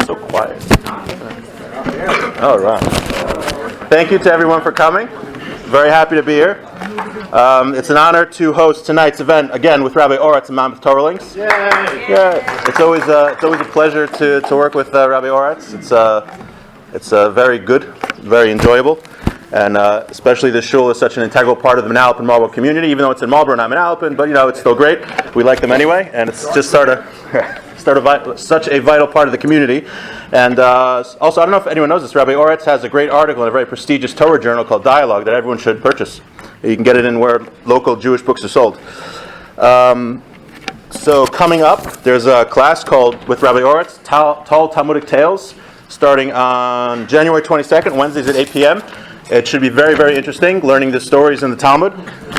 So quiet. All right. Thank you to everyone for coming. Very happy to be here. It's an honor to host tonight's event again with Rabbi Oratz and Mammoth Torah Links. Yay! Yeah, it's always a pleasure to work with Rabbi Oratz. It's very good, very enjoyable, and especially this shul is such an integral part of the Manalapan Marlboro community. Even though it's in Marlboro, not Manalapan, but it's still great. We like them anyway, and it's just such a vital part of the community. And also, I don't know if anyone knows this, Rabbi Oratz has a great article in a very prestigious Torah journal called Dialogue that everyone should purchase. You can get it in where local Jewish books are sold. So coming up, there's a class called with Rabbi Oratz, Tall Talmudic Tales, starting on January 22nd, Wednesdays at 8 p.m. It should be very, very interesting, learning the stories in the Talmud,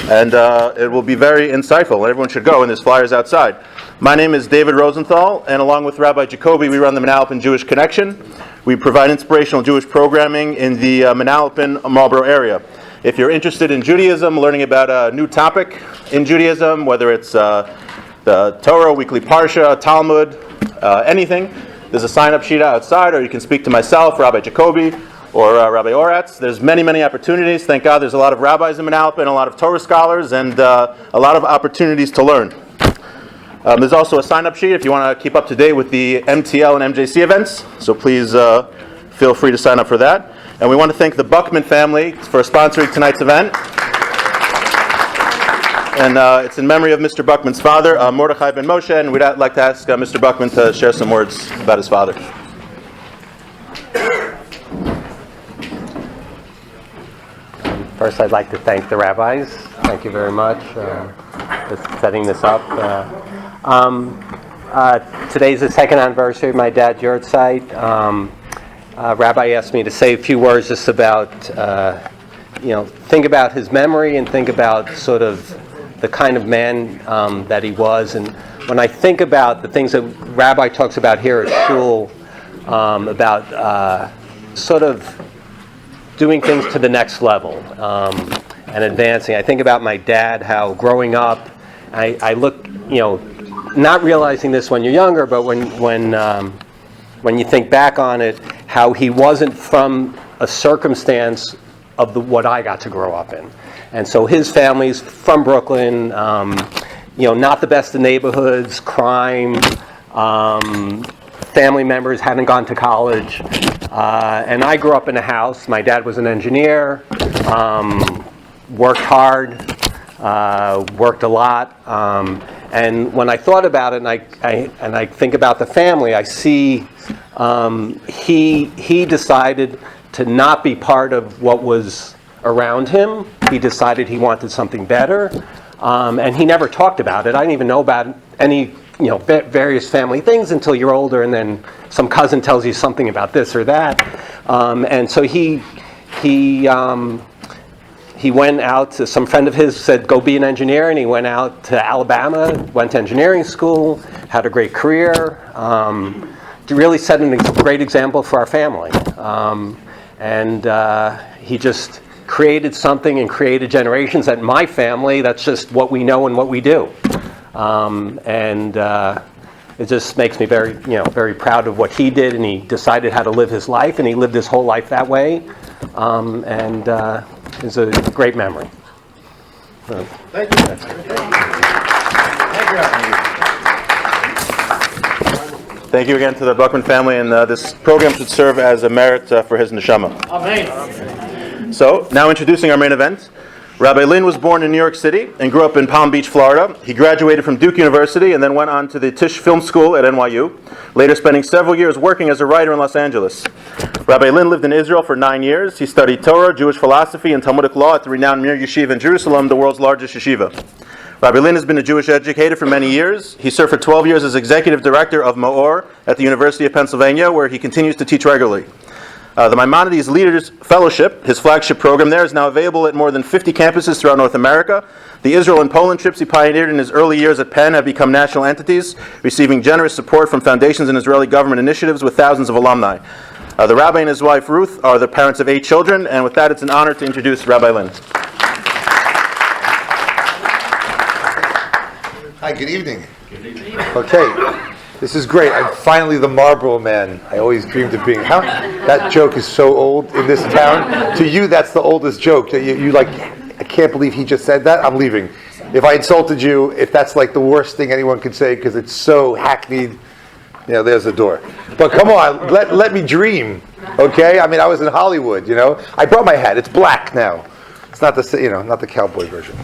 and it will be very insightful. Everyone should go, and there's flyers outside. My name is David Rosenthal, and along with Rabbi Jacoby, we run the Manalapan Jewish Connection. We provide inspirational Jewish programming in the Manalapan Marlboro area. If you're interested in Judaism, learning about a new topic in Judaism, whether it's the Torah, weekly Parsha, Talmud, anything, there's a sign-up sheet outside, or you can speak to myself, Rabbi Jacoby, or Rabbi Oratz. There's many, many opportunities. Thank God there's a lot of rabbis in Manalapan, a lot of Torah scholars, and a lot of opportunities to learn. There's also a sign-up sheet if you want to keep up to date with the MTL and MJC events, so please feel free to sign up for that. And we want to thank the Buckman family for sponsoring tonight's event. And it's in memory of Mr. Buckman's father, Mordechai ben Moshe, and we'd like to ask Mr. Buckman to share some words about his father. First, I'd like to thank the rabbis. Thank you very much for setting this up. Today's the second anniversary of my dad's yurt site. Rabbi asked me to say a few words just about, think about his memory and think about sort of the kind of man that he was. And when I think about the things that Rabbi talks about here at shul, about sort of doing things to the next level and advancing. I think about my dad, how growing up, I look, not realizing this when you're younger, but when you think back on it, how he wasn't from a circumstance of what I got to grow up in. And so his family's from Brooklyn, not the best of neighborhoods, crime, family members hadn't gone to college. And I grew up in a house. My dad was an engineer, worked hard, worked a lot. And when I thought about it, and I think about the family, I see he decided to not be part of what was around him. He decided he wanted something better, and he never talked about it. I didn't even know about any various family things until you're older, and then some cousin tells you something about this or that. And so he went out to, some friend of his said, go be an engineer, and he went out to Alabama, went to engineering school, had a great career, really set a great example for our family. And he just created something and created generations that my family, that's just what we know and what we do. It just makes me very, very proud of what he did, and he decided how to live his life, and he lived his whole life that way. It's a great memory. Thank you. Thank you again to the Buckman family, and this program should serve as a merit for his neshama. Amen. So, now introducing our main event. Rabbi Lynn was born in New York City and grew up in Palm Beach, Florida. He graduated from Duke University and then went on to the Tisch Film School at NYU, later spending several years working as a writer in Los Angeles. Rabbi Lynn lived in Israel for 9 years. He studied Torah, Jewish philosophy, and Talmudic law at the renowned Mir Yeshiva in Jerusalem, the world's largest yeshiva. Rabbi Lynn has been a Jewish educator for many years. He served for 12 years as executive director of Maor at the University of Pennsylvania, where he continues to teach regularly. The Maimonides Leaders Fellowship, his flagship program there, is now available at more than 50 campuses throughout North America. The Israel and Poland trips he pioneered in his early years at Penn have become national entities, receiving generous support from foundations and Israeli government initiatives with thousands of alumni. The Rabbi and his wife Ruth are the parents of 8 children, and with that it's an honor to introduce Rabbi Lynn. Hi, good evening. Okay. This is great. I'm finally the Marlboro man I always dreamed of being. That joke is so old in this town. To you, that's the oldest joke. You like, I can't believe he just said that. I'm leaving. If I insulted you, if that's like the worst thing anyone could say because it's so hackneyed, there's the door. But come on, let me dream, okay? I mean, I was in Hollywood, I brought my hat. It's black now. It's not not the cowboy version.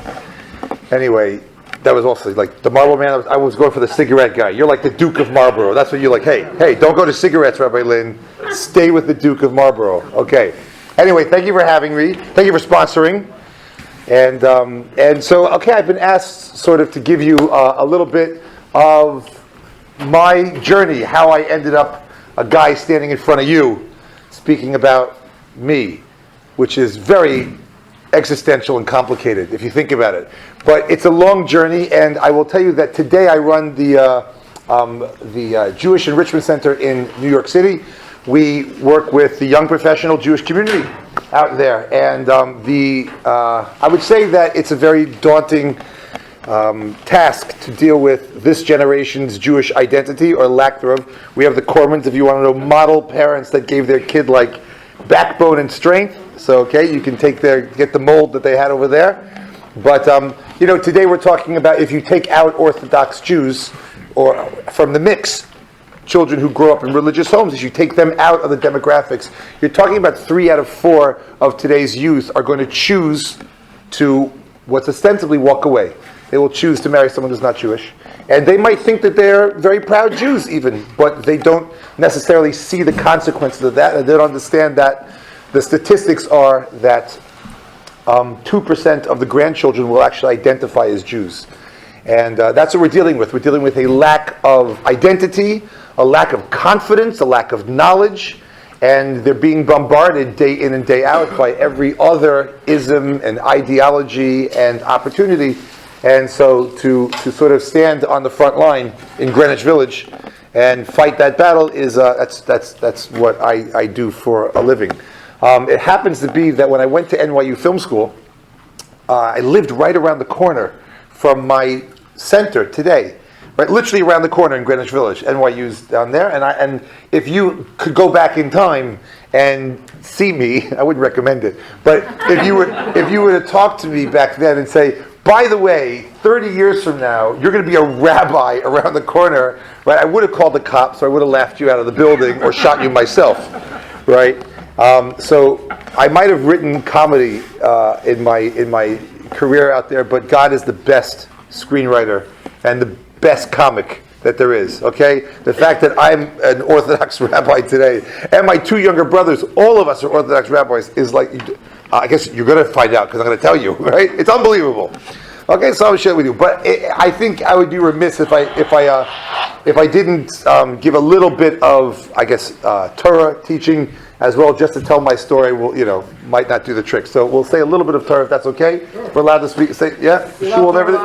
Anyway, that was also like the Marlboro man. I was going for the cigarette guy. You're like the Duke of Marlboro. That's what you're like. Hey, don't go to cigarettes, Rabbi Lynn. Stay with the Duke of Marlboro. Okay. Anyway, thank you for having me. Thank you for sponsoring. And so, okay, I've been asked sort of to give you a little bit of my journey, how I ended up a guy standing in front of you, speaking about me, which is very existential and complicated if you think about it. But it's a long journey, and I will tell you that today I run the Jewish Enrichment Center in New York City. We work with the young professional Jewish community out there, and I would say that it's a very daunting task to deal with this generation's Jewish identity or lack thereof. We have the Cormans, if you want to know, model parents that gave their kid like backbone and strength. So okay, you can get the mold that they had over there. But today we're talking about if you take out Orthodox Jews or from the mix, children who grow up in religious homes, as you take them out of the demographics, you're talking about 3 out of 4 of today's youth are going to choose to what's ostensibly walk away. They will choose to marry someone who's not Jewish. And they might think that they're very proud Jews even, but they don't necessarily see the consequences of that, and they don't understand that the statistics are that 2% of the grandchildren will actually identify as Jews. And that's what we're dealing with. We're dealing with a lack of identity, a lack of confidence, a lack of knowledge, and they're being bombarded day in and day out by every other ism and ideology and opportunity. And so to sort of stand on the front line in Greenwich Village and fight that battle is that's what I do for a living. It happens to be that when I went to NYU Film School, I lived right around the corner from my center today. Right, literally around the corner in Greenwich Village. NYU's down there, and if you could go back in time and see me, I wouldn't recommend it. But if you were to talk to me back then and say, by the way, 30 years from now, you're going to be a rabbi around the corner, right? I would have called the cops, or I would have laughed you out of the building, or shot you myself, right? So I might have written comedy in my career out there, but God is the best screenwriter and the best comic that there is, okay? The fact that I'm an Orthodox rabbi today, and my 2 younger brothers, all of us are Orthodox rabbis, is like, I guess you're going to find out, because I'm going to tell you, right? It's unbelievable. Okay, so I'll share with you. But I think I would be remiss if I didn't give a little bit of, I guess, Torah teaching as well, just to tell my story. Will might not do the trick. So we'll say a little bit of Torah if that's okay. Sure. We're allowed to speak. Say shul and everything.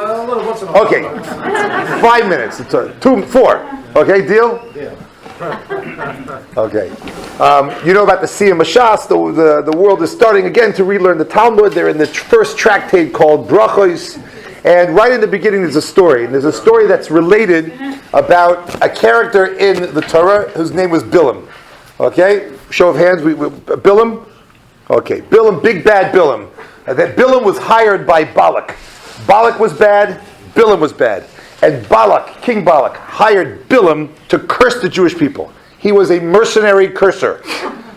Okay, 5 minutes. 2, 4. Okay, deal. Yeah. Okay. You know about the Siyam Mashas. The world is starting again to relearn the Talmud. They're in the first tractate called Brachos. And right in the beginning there's a story. And there's a story that's related about a character in the Torah whose name was Bilam. Okay? Show of hands. Bilam? Okay. Bilam, big bad Bilam. That Bilam was hired by Balak. Balak was bad. Bilam was bad. And Balak, King Balak, hired Bilam to curse the Jewish people. He was a mercenary curser.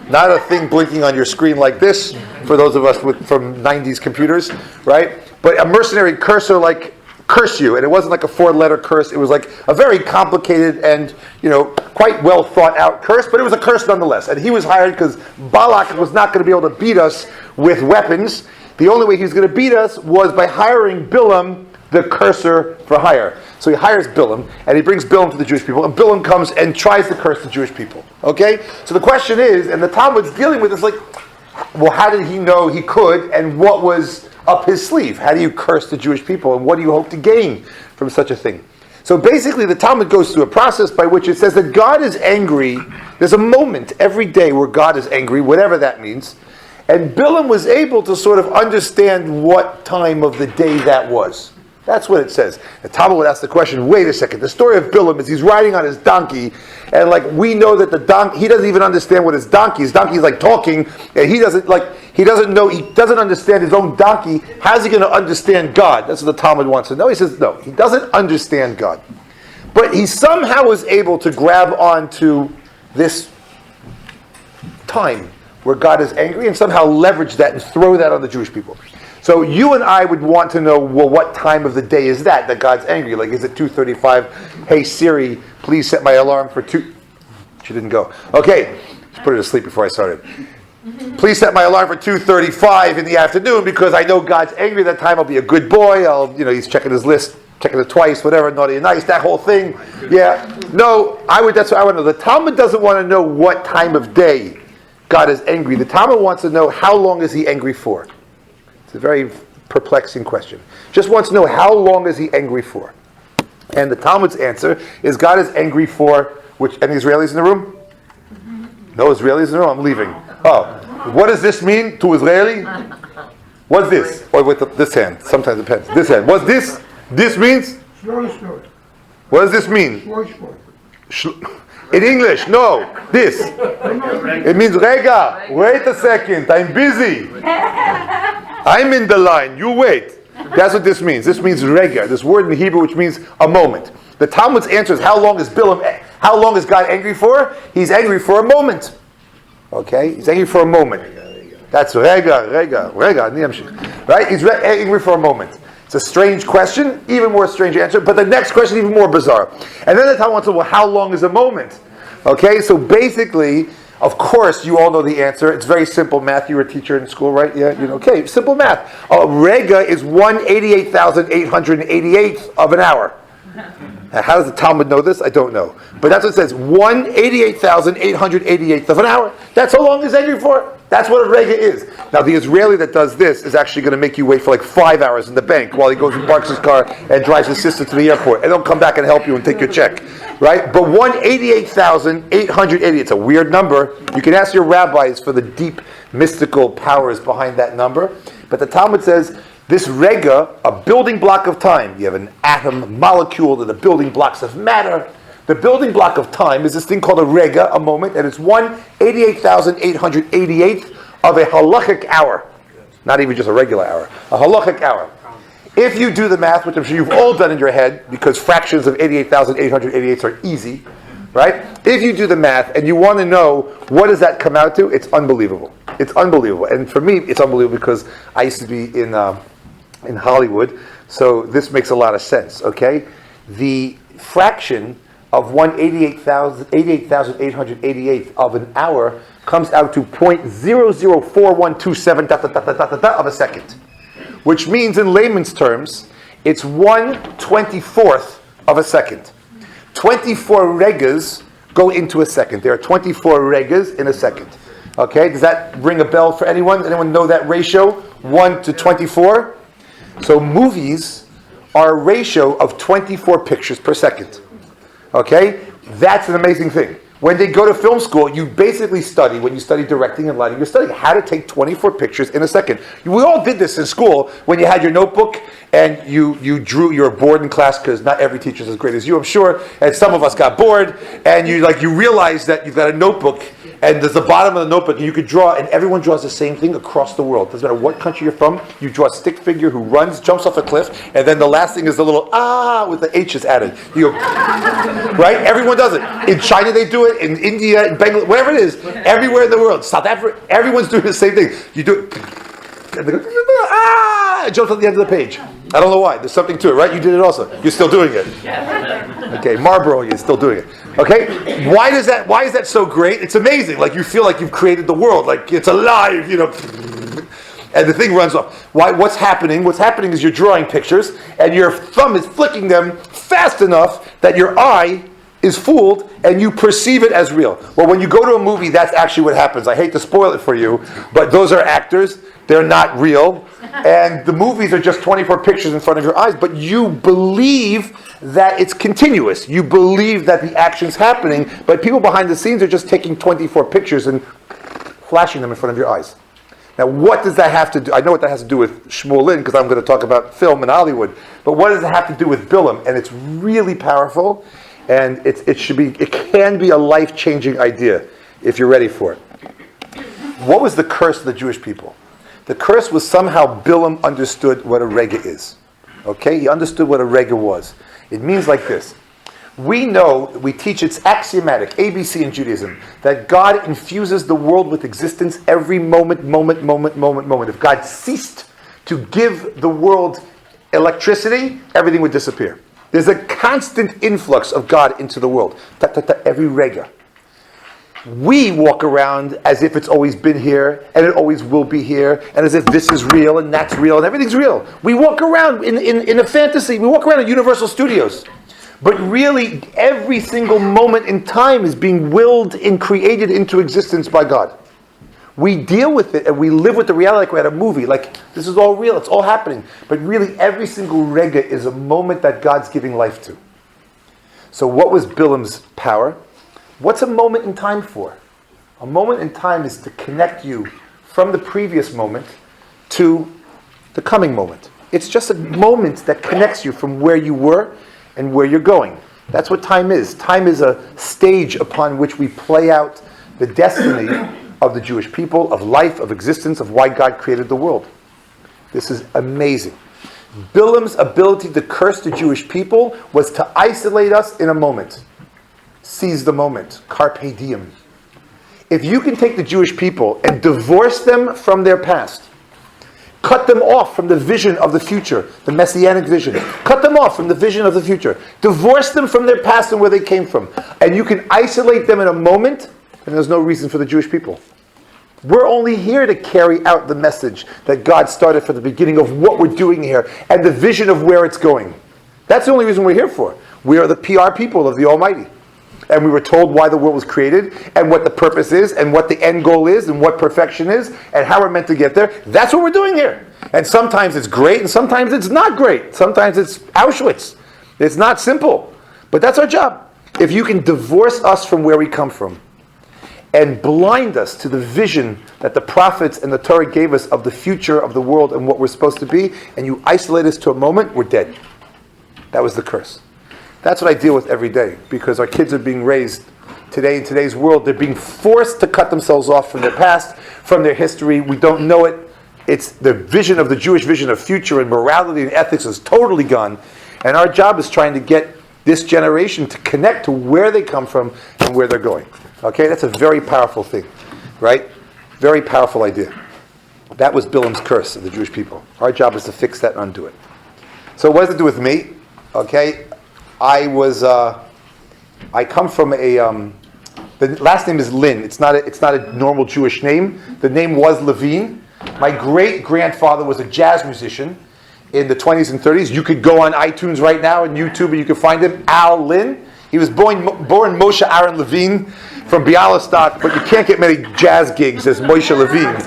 Not a thing blinking on your screen like this, for those of us from 90s computers, right? But a mercenary curser, like, curse you. And it wasn't like a 4-letter curse. It was like a very complicated and, quite well thought out curse, but it was a curse nonetheless. And he was hired because Balak was not going to be able to beat us with weapons. The only way he was going to beat us was by hiring Bilam, the curser, for hire. So he hires Bilam, and he brings Bilam to the Jewish people, and Bilam comes and tries to curse the Jewish people. Okay? So the question is, and the Talmud's dealing with this, like, well, how did he know he could, and what was up his sleeve? How do you curse the Jewish people, and what do you hope to gain from such a thing? So basically, the Talmud goes through a process by which it says that God is angry. There's a moment every day where God is angry, whatever that means. And Bilam was able to sort of understand what time of the day that was. That's what it says. The Talmud would ask the question, wait a second, the story of Bilam is he's riding on his donkey, and like we know that the donkey, he doesn't even understand what his donkey is like talking, and he doesn't understand his own donkey. How's he going to understand God? That's what the Talmud wants to know. He says, no, he doesn't understand God. But he somehow was able to grab onto this time where God is angry and somehow leverage that and throw that on the Jewish people. So you and I would want to know, well, what time of the day is that God's angry? Like, is it 2:35? Hey Siri, please set my alarm for 2. She didn't go. Okay, just put her to sleep before I started. Please set my alarm for 2:35 in the afternoon because I know God's angry at that time. I'll be a good boy. He's checking his list, checking it twice, whatever, naughty and nice, that whole thing. Yeah. No, that's what I want to know. The Talmud doesn't want to know what time of day God is angry. The Talmud wants to know how long is he angry for. It's a very perplexing question. Just wants to know how long is he angry for. And the Talmud's answer is God is angry for any Israelis in the room? No Israelis in the room? I'm leaving. Oh, what does this mean to Israeli? What's this? Or with this hand. Sometimes it depends. This hand. What's this? This means? What does this mean? In English, no. This. It means rega. Wait a second. I'm busy. I'm in the line. You wait. That's what this means. This means rega. This word in Hebrew which means a moment. The Talmud's answer is how long is God angry for? He's angry for a moment. Okay? He's angry for a moment. That's rega. Right? He's angry for a moment. It's a strange question, even more strange answer, but the next question is even more bizarre. And then the Talmud wants to know, well, how long is a moment? Okay, so basically, of course, you all know the answer. It's very simple math. You were a teacher in school, right? Yeah, okay, simple math. Rega is 188,888th of an hour. Now, how does the Talmud know this? I don't know. But that's what it says, 188,888th of an hour. That's how long he's angry for. That's what a rega is. Now, the Israeli that does this is actually going to make you wait for like 5 hours in the bank while he goes and parks his car and drives his sister to the airport. And they'll come back and help you and take your check. Right? But 188,880, it's a weird number. You can ask your rabbis for the deep mystical powers behind that number. But the Talmud says, this rega, a building block of time. You have an atom, molecule, and the building blocks of matter. The building block of time is this thing called a rega, a moment, and it's 188,888th of a halachic hour. Not even just a regular hour. A halachic hour. If you do the math, which I'm sure you've all done in your head, because fractions of 88,888 are easy, right? If you do the math and you want to know what does that come out to, it's unbelievable. It's unbelievable. And for me, it's unbelievable because I used to be in Hollywood, so this makes a lot of sense, okay? The fraction of 188,888 of an hour comes out to 0.004127 of a second. Which means in layman's terms, it's 1/24th of a second. 24 regas go into a second. There are 24 regas in a second. Okay, does that ring a bell for anyone? Anyone know that ratio? 1 to 24? So movies are a ratio of 24 pictures per second. Okay? That's an amazing thing. When they go to film school, you basically study, when you study directing and lighting, you're studying how to take 24 pictures in a second. We all did this in school when you had your notebook and you drew, you were bored in class because not every teacher is as great as you, I'm sure, and some of us got bored, and you realize that you've got a notebook and there's the bottom of the notebook and you could draw, and everyone draws the same thing across the world. Doesn't matter what country you're from, you draw a stick figure who runs, jumps off a cliff, and then the last thing is the little with the H's added. You go, right? Everyone does it. In China they do it, in India, in Bangladesh, whatever it is, everywhere in the world, South Africa, everyone's doing the same thing. You do it, and they go, it jumps on the end of the page. I don't know why. There's something to it, right? You did it also. You're still doing it. Okay, Marlboro, you're still doing it. Okay? Why is that so great? It's amazing. Like you feel like you've created the world, like it's alive, and the thing runs off. Why? What's happening? What's happening is you're drawing pictures, and your thumb is flicking them fast enough that your eye is fooled, and you perceive it as real. Well, when you go to a movie, that's actually what happens. I hate to spoil it for you, but those are actors. They're not real. And the movies are just 24 pictures in front of your eyes, but you believe that it's continuous. You believe that the action's happening, but people behind the scenes are just taking 24 pictures and flashing them in front of your eyes. Now, what does that have to do? I know what that has to do with Shmuel Lynn, because I'm going to talk about film and Hollywood. But what does it have to do with Bilam? And it's really powerful, and it can be a life-changing idea if you're ready for it. What was the curse of the Jewish people? The curse was somehow Bilam understood what a rega is. Okay, he understood what a rega was. It means like this. We know, we teach, it's axiomatic, ABC in Judaism, that God infuses the world with existence every moment. If God ceased to give the world electricity, everything would disappear. There's a constant influx of God into the world. Every rega. We walk around as if it's always been here, and it always will be here, and as if this is real, and that's real, and everything's real. We walk around in a fantasy. We walk around at Universal Studios. But really, every single moment in time is being willed and created into existence by God. We deal with it, and we live with the reality like we're at a movie. Like, this is all real, it's all happening. But really, every single rega is a moment that God's giving life to. So what was Bilam's power? What's a moment in time for? A moment in time is to connect you from the previous moment to the coming moment. It's just a moment that connects you from where you were and where you're going. That's what time is. Time is a stage upon which we play out the destiny of the Jewish people, of life, of existence, of why God created the world. This is amazing. Bilam's ability to curse the Jewish people was to isolate us in a moment. Seize the moment. Carpe diem. If you can take the Jewish people and divorce them from their past, cut them off from the vision of the future, the messianic vision. Cut them off from the vision of the future. Divorce them from their past and where they came from. And you can isolate them in a moment, and there's no reason for the Jewish people. We're only here to carry out the message that God started from the beginning of what we're doing here and the vision of where it's going. That's the only reason we're here for. We are the PR people of the Almighty. And we were told why the world was created, and what the purpose is, and what the end goal is, and what perfection is, and how we're meant to get there. That's what we're doing here. And sometimes it's great, and sometimes it's not great. Sometimes it's Auschwitz. It's not simple. But that's our job. If you can divorce us from where we come from, and blind us to the vision that the prophets and the Torah gave us of the future of the world and what we're supposed to be, and you isolate us to a moment, we're dead. That was the curse. That's what I deal with every day, because our kids are being raised today in today's world. They're being forced to cut themselves off from their past, from their history. We don't know it. It's the vision of the Jewish vision of future and morality and ethics is totally gone. And our job is trying to get this generation to connect to where they come from and where they're going. Okay, that's a very powerful thing, right? Very powerful idea. That was Bilam's curse of the Jewish people. Our job is to fix that and undo it. So what does it do with me? Okay. I come from the last name is Lynn. It's not a normal Jewish name. The name was Levine. My great-grandfather was a jazz musician in the 20s and 30s. You could go on iTunes right now and YouTube and you can find him, Al Lynn. He was born Moshe Aaron Levine from Bialystok, but you can't get many jazz gigs as Moshe Levine.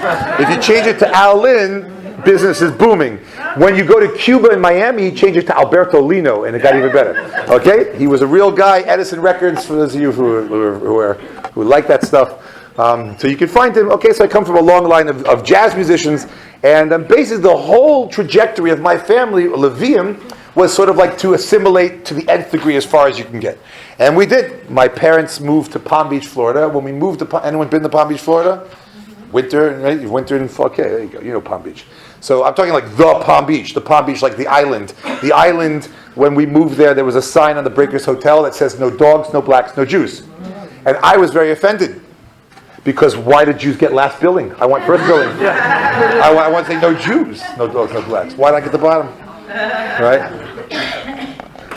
If you change it to Al Lynn, business is booming. When you go to Cuba and Miami, he changed it to Alberto Lino, and it got even better. Okay, he was a real guy. Edison Records, for those of you who like that stuff. So you can find him. Okay, so I come from a long line of jazz musicians, and basically the whole trajectory of my family, Levium, was sort of like to assimilate to the nth degree as far as you can get. And we did. My parents moved to Palm Beach, Florida. When we moved to anyone been to Palm Beach, Florida? Winter, right? Winter in okay, there you go. You know Palm Beach. So I'm talking like the Palm Beach like the island. The island, when we moved there was a sign on the Breakers Hotel that says no dogs, no blacks, no Jews. And I was very offended. Because why did Jews get last billing? I want first billing. I want to say no Jews, no dogs, no blacks. Why did I get the bottom? Right?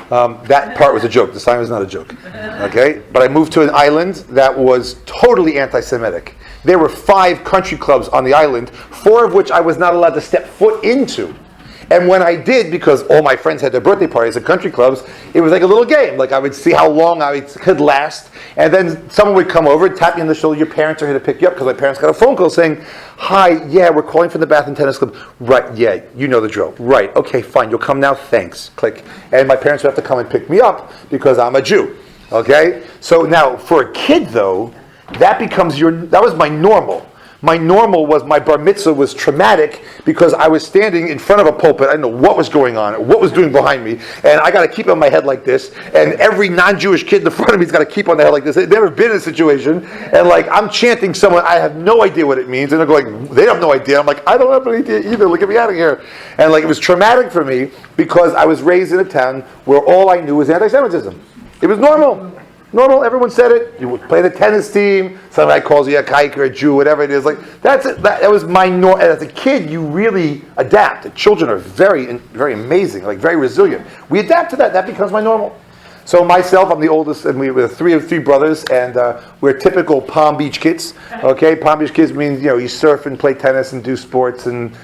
That part was a joke. The sign was not a joke. Okay? But I moved to an island that was totally anti-Semitic. There were 5 country clubs on the island, 4 of which I was not allowed to step foot into. And when I did, because all my friends had their birthday parties at country clubs, it was like a little game. Like I would see how long I could last. And then someone would come over, tap me on the shoulder, your parents are here to pick you up, because my parents got a phone call saying, hi, yeah, we're calling from the Bath and Tennis Club. Right, yeah, you know the drill. Right, okay, fine, you'll come now, thanks. Click. And my parents would have to come and pick me up because I'm a Jew. Okay? So now, for a kid though, that was my normal. My normal was my bar mitzvah was traumatic because I was standing in front of a pulpit. I didn't know what was going on, what was doing behind me, and I got to keep on my head like this. And every non-Jewish kid in the front of me's got to keep on their head like this. They've never been in a situation, and like I'm chanting someone, I have no idea what it means, and they're going, they have no idea. I'm like, I don't have any idea either. Look, get me out of here. And like it was traumatic for me because I was raised in a town where all I knew was anti-Semitism. It was normal. Normal, everyone said it. You would play the tennis team. Somebody calls you a kike or a Jew, whatever it is. Like that's it. That was my norm. As a kid, you really adapt. Children are very, very amazing, like very resilient. We adapt to that. That becomes my normal. So myself, I'm the oldest, and we were three brothers, and we're typical Palm Beach kids. Okay, Palm Beach kids means you surf and play tennis and do sports and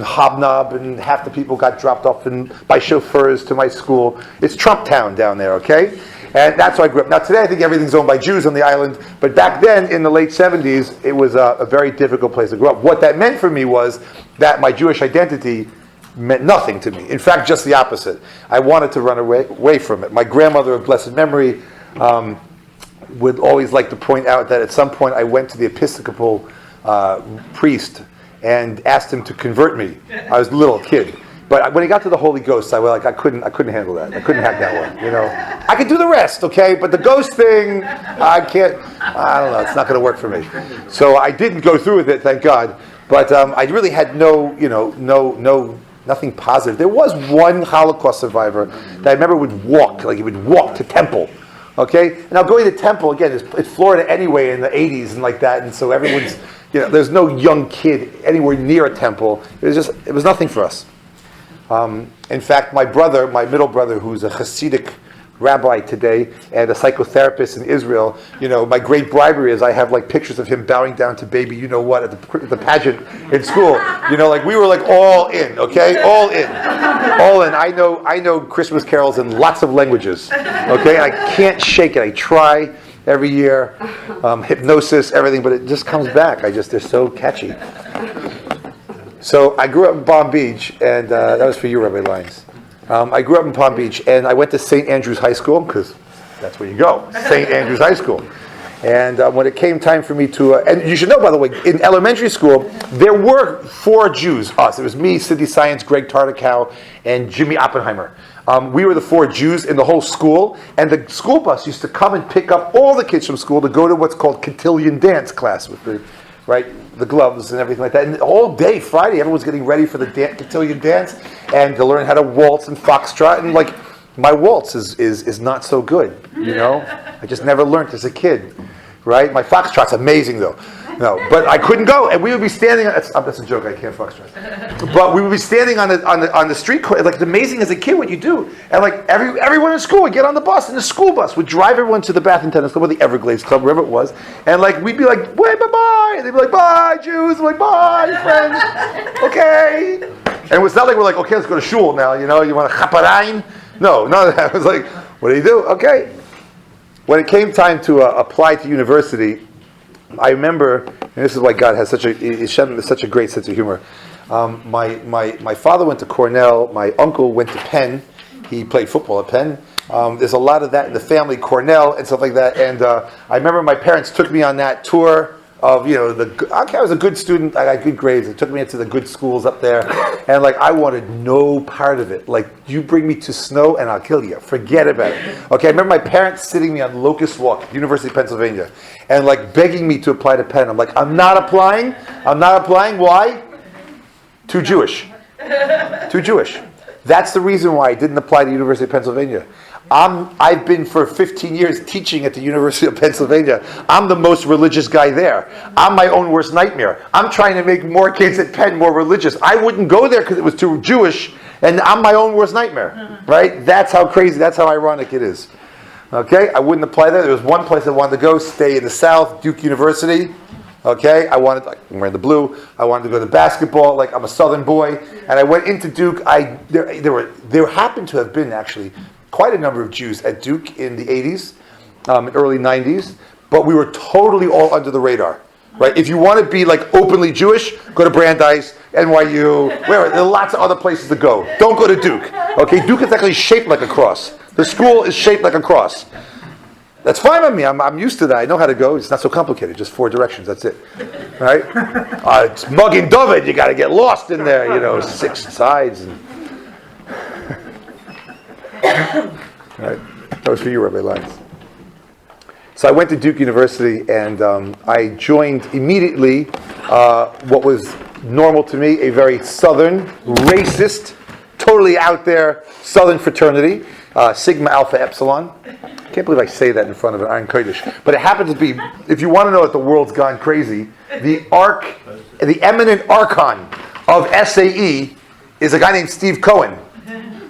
hobnob, and half the people got dropped off by chauffeurs to my school. It's Trump Town down there. Okay. And that's how I grew up. Now today I think everything's owned by Jews on the island, but back then in the late 70s, it was a very difficult place to grow up. What that meant for me was that my Jewish identity meant nothing to me. In fact, just the opposite. I wanted to run away from it. My grandmother of blessed memory would always like to point out that at some point I went to the Episcopal priest and asked him to convert me. I was a little kid. But when he got to the Holy Ghost, I couldn't handle that. I couldn't hack that one. I could do the rest, okay? But the ghost thing, I can't. I don't know. It's not going to work for me. So I didn't go through with it, thank God. But I really had nothing positive. There was one Holocaust survivor that I remember would walk, like he would walk to temple. Okay? Now going to temple again, it's Florida anyway in the 80s and like that, and so everyone's, there's no young kid anywhere near a temple. It was nothing for us. In fact, my middle brother, who's a Hasidic rabbi today and a psychotherapist in Israel, my great bribery is I have like pictures of him bowing down to baby, at the pageant in school. Like we were like all in, okay, all in. I know Christmas carols in lots of languages, okay. And I can't shake it. I try every year, hypnosis, everything, but it just comes back. They're so catchy. So I grew up in Palm Beach, and that was for you, Rabbi Lyons. I grew up in Palm Beach, and I went to St. Andrew's High School, because that's where you go, St. Andrew's High School. And when it came time for me to, and you should know, by the way, in elementary school, there were 4 Jews, us. It was me, Sidney Science, Greg Tartakow, and Jimmy Oppenheimer. We were the 4 Jews in the whole school, and the school bus used to come and pick up all the kids from school to go to what's called cotillion dance class with the gloves and everything like that. And all day Friday, everyone's getting ready for the cotillion dance and to learn how to waltz and foxtrot. And like my waltz is not so good, I just never learned as a kid, right? My foxtrot's amazing though. No, but I couldn't go, and we would be standing. That's a joke. I can't foxtrot. But we would be standing on the street corner. Like it's amazing as a kid what you do, and like everyone in school would get on the bus, and the school bus would drive everyone to the Bath Tennis Club or the Everglades Club, wherever it was, and like we'd be like, wait, bye, and they'd be like, bye, Jews, I'm like, bye, friends, okay. And it's not like we're like, okay, let's go to shul now. You want a chaparain? No, none of that. It was like, what do you do? Okay. When it came time to apply to university, I remember, and this is why God has such a great sense of humor. My father went to Cornell. My uncle went to Penn. He played football at Penn. There's a lot of that in the family, Cornell and stuff like that. And I remember my parents took me on that tour of, I was a good student. I got good grades. They took me into the good schools up there. And like, I wanted no part of it. Like, you bring me to snow and I'll kill you. Forget about it. Okay, I remember my parents sitting me on Locust Walk, University of Pennsylvania, and like begging me to apply to Penn. I'm like, I'm not applying. Why? Too Jewish. That's the reason why I didn't apply to University of Pennsylvania. I've been for 15 years teaching at the University of Pennsylvania. I'm the most religious guy there. I'm my own worst nightmare. I'm trying to make more kids at Penn more religious. I wouldn't go there because it was too Jewish, and I'm my own worst nightmare. Right? That's how crazy, that's how ironic it is. Okay? I wouldn't apply there. There was one place I wanted to go, stay in the South, Duke University. Okay? I'm wearing the blue. I wanted to go to basketball. Like, I'm a Southern boy. And I went into Duke. There happened to have been, actually, quite a number of Jews at Duke in the 80s, early 90s, but we were totally all under the radar, right? If you want to be like openly Jewish, go to Brandeis, NYU, wherever. There are lots of other places to go. Don't go to Duke, okay? Duke is actually shaped like a cross. The school is shaped like a cross. That's fine with me. I'm used to that. I know how to go. It's not so complicated. Just 4 directions. That's it. Right? It's Mugging David. You got to get lost in there. 6 sides. Right? That was for you, Rabbi Lyons. So I went to Duke University, and I joined immediately what was normal to me, a very Southern, racist, totally out there Southern fraternity, Sigma Alpha Epsilon. I can't believe I say that in front of an Iron Kodesh. But it happens to be, if you want to know that the world's gone crazy, the eminent archon of SAE is a guy named Steve Cohen.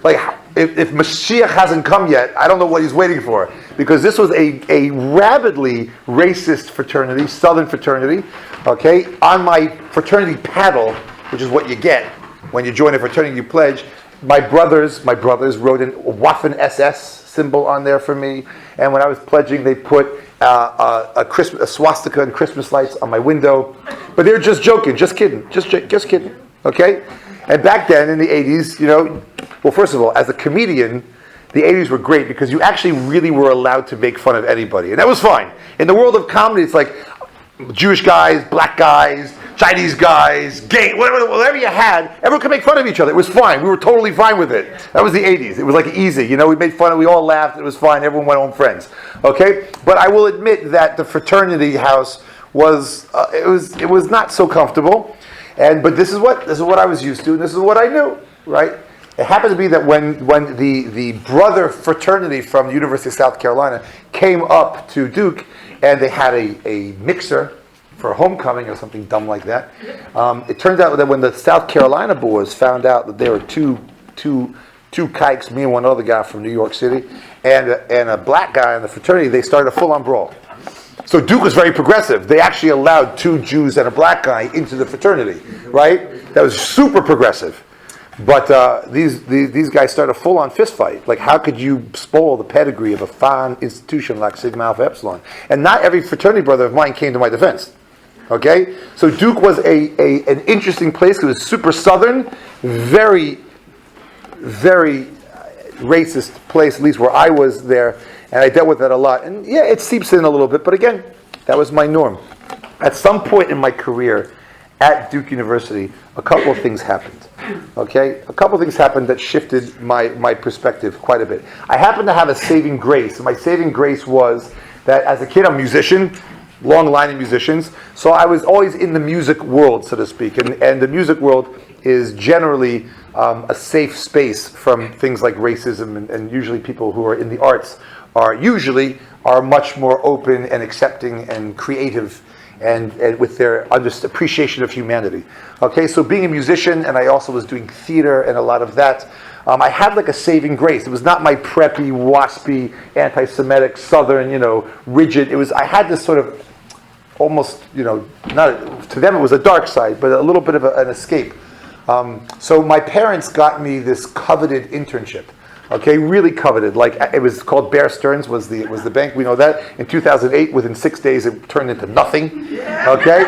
Like, if Mashiach hasn't come yet, I don't know what he's waiting for. Because this was a rabidly racist fraternity, Southern fraternity. Okay? On my fraternity paddle, which is what you get when you join a fraternity, you pledge, my brothers wrote a Waffen SS symbol on there for me, and when I was pledging, they put a swastika and Christmas lights on my window. But they were just joking, just kidding, just kidding. Okay, and back then in the 80s, well, first of all, as a comedian, the 80s were great because you actually really were allowed to make fun of anybody, and that was fine. In the world of comedy, it's like Jewish guys, black guys, Chinese guys, gay, whatever you had, everyone could make fun of each other. It was fine. We were totally fine with it. That was the 80s. It was like easy. We made fun of it. We all laughed. It was fine. Everyone went home friends. Okay? But I will admit that the fraternity house was, it was not so comfortable. But this is what I was used to, and this is what I knew, right? It happened to be that when the brother fraternity from the University of South Carolina came up to Duke, and they had a mixer for homecoming or something dumb like that. It turns out that when the South Carolina boys found out that there were two kikes, me and one other guy from New York City, and a black guy in the fraternity, they started a full-on brawl. So Duke was very progressive. They actually allowed 2 Jews and a black guy into the fraternity, right? That was super progressive. But these guys started a full-on fist fight. Like, how could you spoil the pedigree of a fine institution like Sigma Alpha Epsilon? And not every fraternity brother of mine came to my defense. Okay? So Duke was an interesting place. It was super Southern, very, very racist place, at least where I was there. And I dealt with that a lot. And yeah, it seeps in a little bit. But again, that was my norm. At some point in my career at Duke University, a couple of things happened. Okay? A couple of things happened that shifted my perspective quite a bit. I happened to have a saving grace. And my saving grace was that as a kid, I'm a musician, long line of musicians. So I was always in the music world, so to speak. And the music world is generally a safe space from things like racism, and usually people who are in the arts are much more open and accepting and creative and with their appreciation of humanity. Okay, so being a musician, and I also was doing theater and a lot of that, I had like a saving grace. It was not my preppy, waspy, anti-Semitic, Southern, rigid. I had this sort of almost, not to them it was a dark side, but a little bit of an escape. So my parents got me this coveted internship. Okay, really coveted. Like, it was called Bear Stearns was the bank. We know that. In 2008, within 6 days, it turned into nothing. Okay,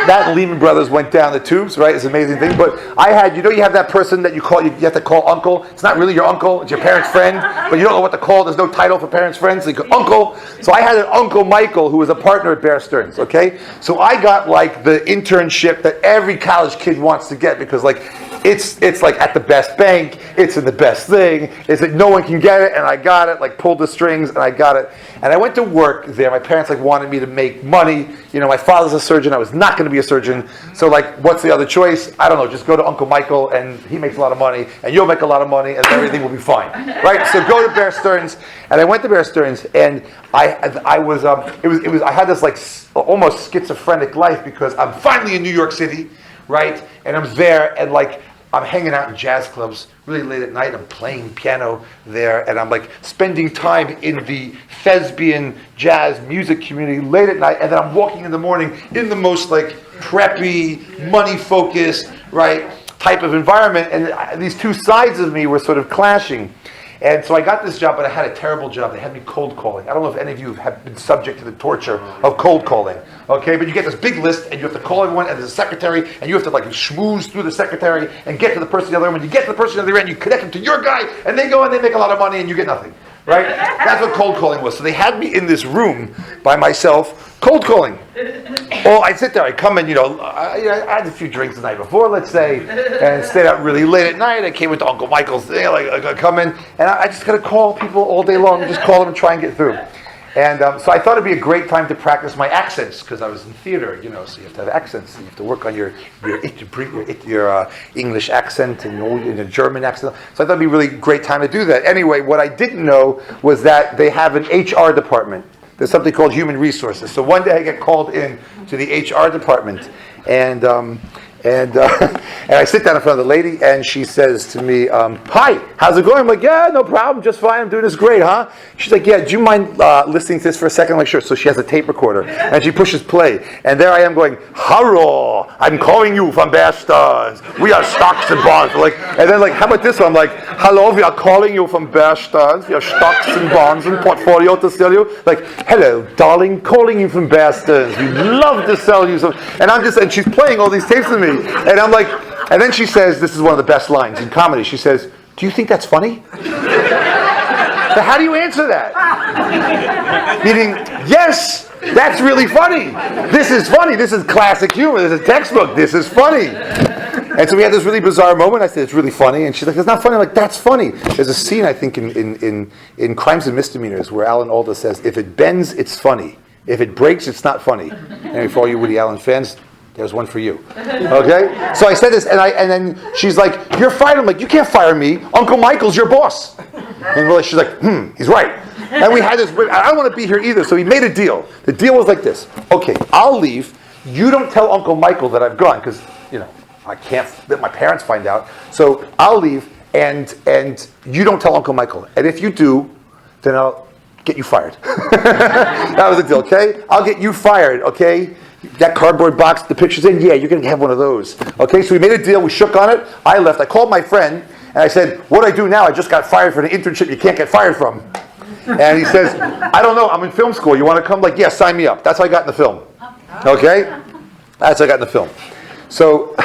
that Lehman Brothers went down the tubes. Right, it's an amazing thing. But I had, you have that person that you have to call uncle. It's not really your uncle. It's your parent's friend, but you don't know what to call. There's no title for parents' friends. So you go uncle. So I had an Uncle Michael who was a partner at Bear Stearns. Okay, so I got like the internship that every college kid wants to get because like. It's like at the best bank, it's in the best thing, it's like no one can get it, and I got it, like pulled the strings, and I got it. And I went to work there. My parents like wanted me to make money. My father's a surgeon, I was not going to be a surgeon. So like, what's the other choice? I don't know, just go to Uncle Michael, and he makes a lot of money, and you'll make a lot of money, and everything will be fine. Right? So go to Bear Stearns, and I went to Bear Stearns, and I had this like almost schizophrenic life because I'm finally in New York City, right? And I'm there, and like, I'm hanging out in jazz clubs really late at night. I'm playing piano there, and I'm like spending time in the thespian jazz music community late at night, and then I'm walking in the morning in the most like preppy, money-focused, right, type of environment, and these two sides of me were sort of clashing. And so I got this job, but I had a terrible job. They had me cold calling. I don't know if any of you have been subject to the torture of cold calling. Okay, but you get this big list, and you have to call everyone, and there's a secretary, and you have to like schmooze through the secretary and get to the person on the other end. When you get to the person on the other end, you connect them to your guy, and they go and they make a lot of money, and you get nothing. right? That's what cold calling was. So they had me in this room by myself, cold calling. Well, I'd sit there, I'd come in, I had a few drinks the night before, let's say, and stayed out really late at night. I came into Uncle Michael's thing, I'd come in, and I just gotta call people all day long, just call them and try and get through. And so I thought it'd be a great time to practice my accents, because I was in theater, so you have to have accents. You have to work on your English accent and your German accent. So I thought it'd be a really great time to do that. Anyway, what I didn't know was that they have an HR department. There's something called human resources. So one day I get called in to the HR department, and I sit down in front of the lady, and she says to me, "Hi, how's it going?" I'm like, "Yeah, no problem, just fine. I'm doing this great, huh?" She's like, "Yeah, do you mind listening to this for a second?" I'm like, "Sure." So she has a tape recorder, and she pushes play, and there I am going, "Hello, I'm calling you from Bear Stearns. We are stocks and bonds." And then how about this one? I'm like, "Hello, we are calling you from Bear Stearns. We are stocks and bonds and portfolio to sell you." "Hello, darling, calling you from Bear Stearns. We'd love to sell you some." And she's playing all these tapes with me. And I'm like, and then she says, this is one of the best lines in comedy. She says, "Do you think that's funny?" So how do you answer that? Meaning, yes, that's really funny. This is funny. This is classic humor. This is textbook. This is funny. And so we had this really bizarre moment. I said, "It's really funny." And she's like, "It's not funny." I'm like, "That's funny." There's a scene, I think, in Crimes and Misdemeanors where Alan Alda says, "If it bends, it's funny. If it breaks, it's not funny." And for all you Woody Allen fans, there's one for you. Okay? So I said this, and then she's like, "You're fired." I'm like, "You can't fire me. Uncle Michael's your boss." And she's like, he's right. And we had this, I don't want to be here either, so we made a deal. The deal was like this. "Okay, I'll leave. You don't tell Uncle Michael that I've gone, because, I can't let my parents find out. So I'll leave, and you don't tell Uncle Michael. And if you do, then I'll get you fired." That was the deal, okay? "I'll get you fired, okay? That cardboard box, the picture's in, yeah, you're going to have one of those." Okay, so we made a deal, we shook on it, I left, I called my friend, and I said, "What do I do now? I just got fired for an internship you can't get fired from." And he says, "I don't know, I'm in film school, you want to come?" Like, "Yeah, sign me up." That's how I got in the film. Okay? That's how I got in the film. So,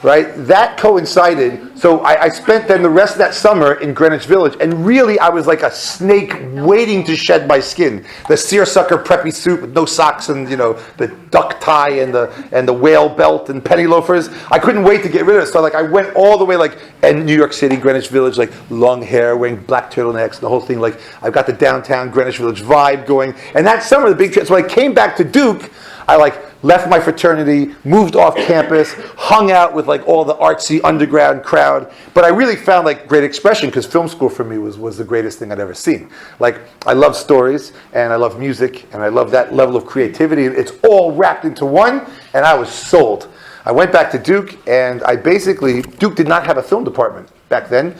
right, that coincided. So I spent then the rest of that summer in Greenwich Village, and really I was like a snake waiting to shed my skin. The seersucker preppy suit with no socks, and the duck tie and the whale belt and penny loafers. I couldn't wait to get rid of it. So I went all the way in New York City, Greenwich Village, long hair, wearing black turtlenecks, the whole thing. I've got the downtown Greenwich Village vibe going. And that summer, the big trip. So when I came back to Duke, I left my fraternity, moved off campus, hung out with all the artsy underground crowd. But I really found great expression, because film school for me was the greatest thing I'd ever seen. I love stories, and I love music, and I love that level of creativity. It's all wrapped into one, and I was sold. I went back to Duke, and Duke did not have a film department back then.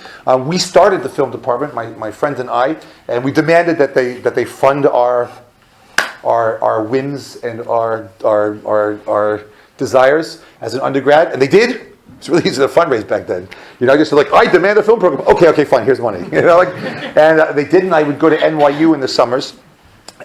We started the film department, my friends and I, and we demanded that they fund our whims and our desires as an undergrad, and they did. It's really easy to fundraise back then. Just "I demand a film program." Okay, fine. Here's money. And they did, and I would go to NYU in the summers,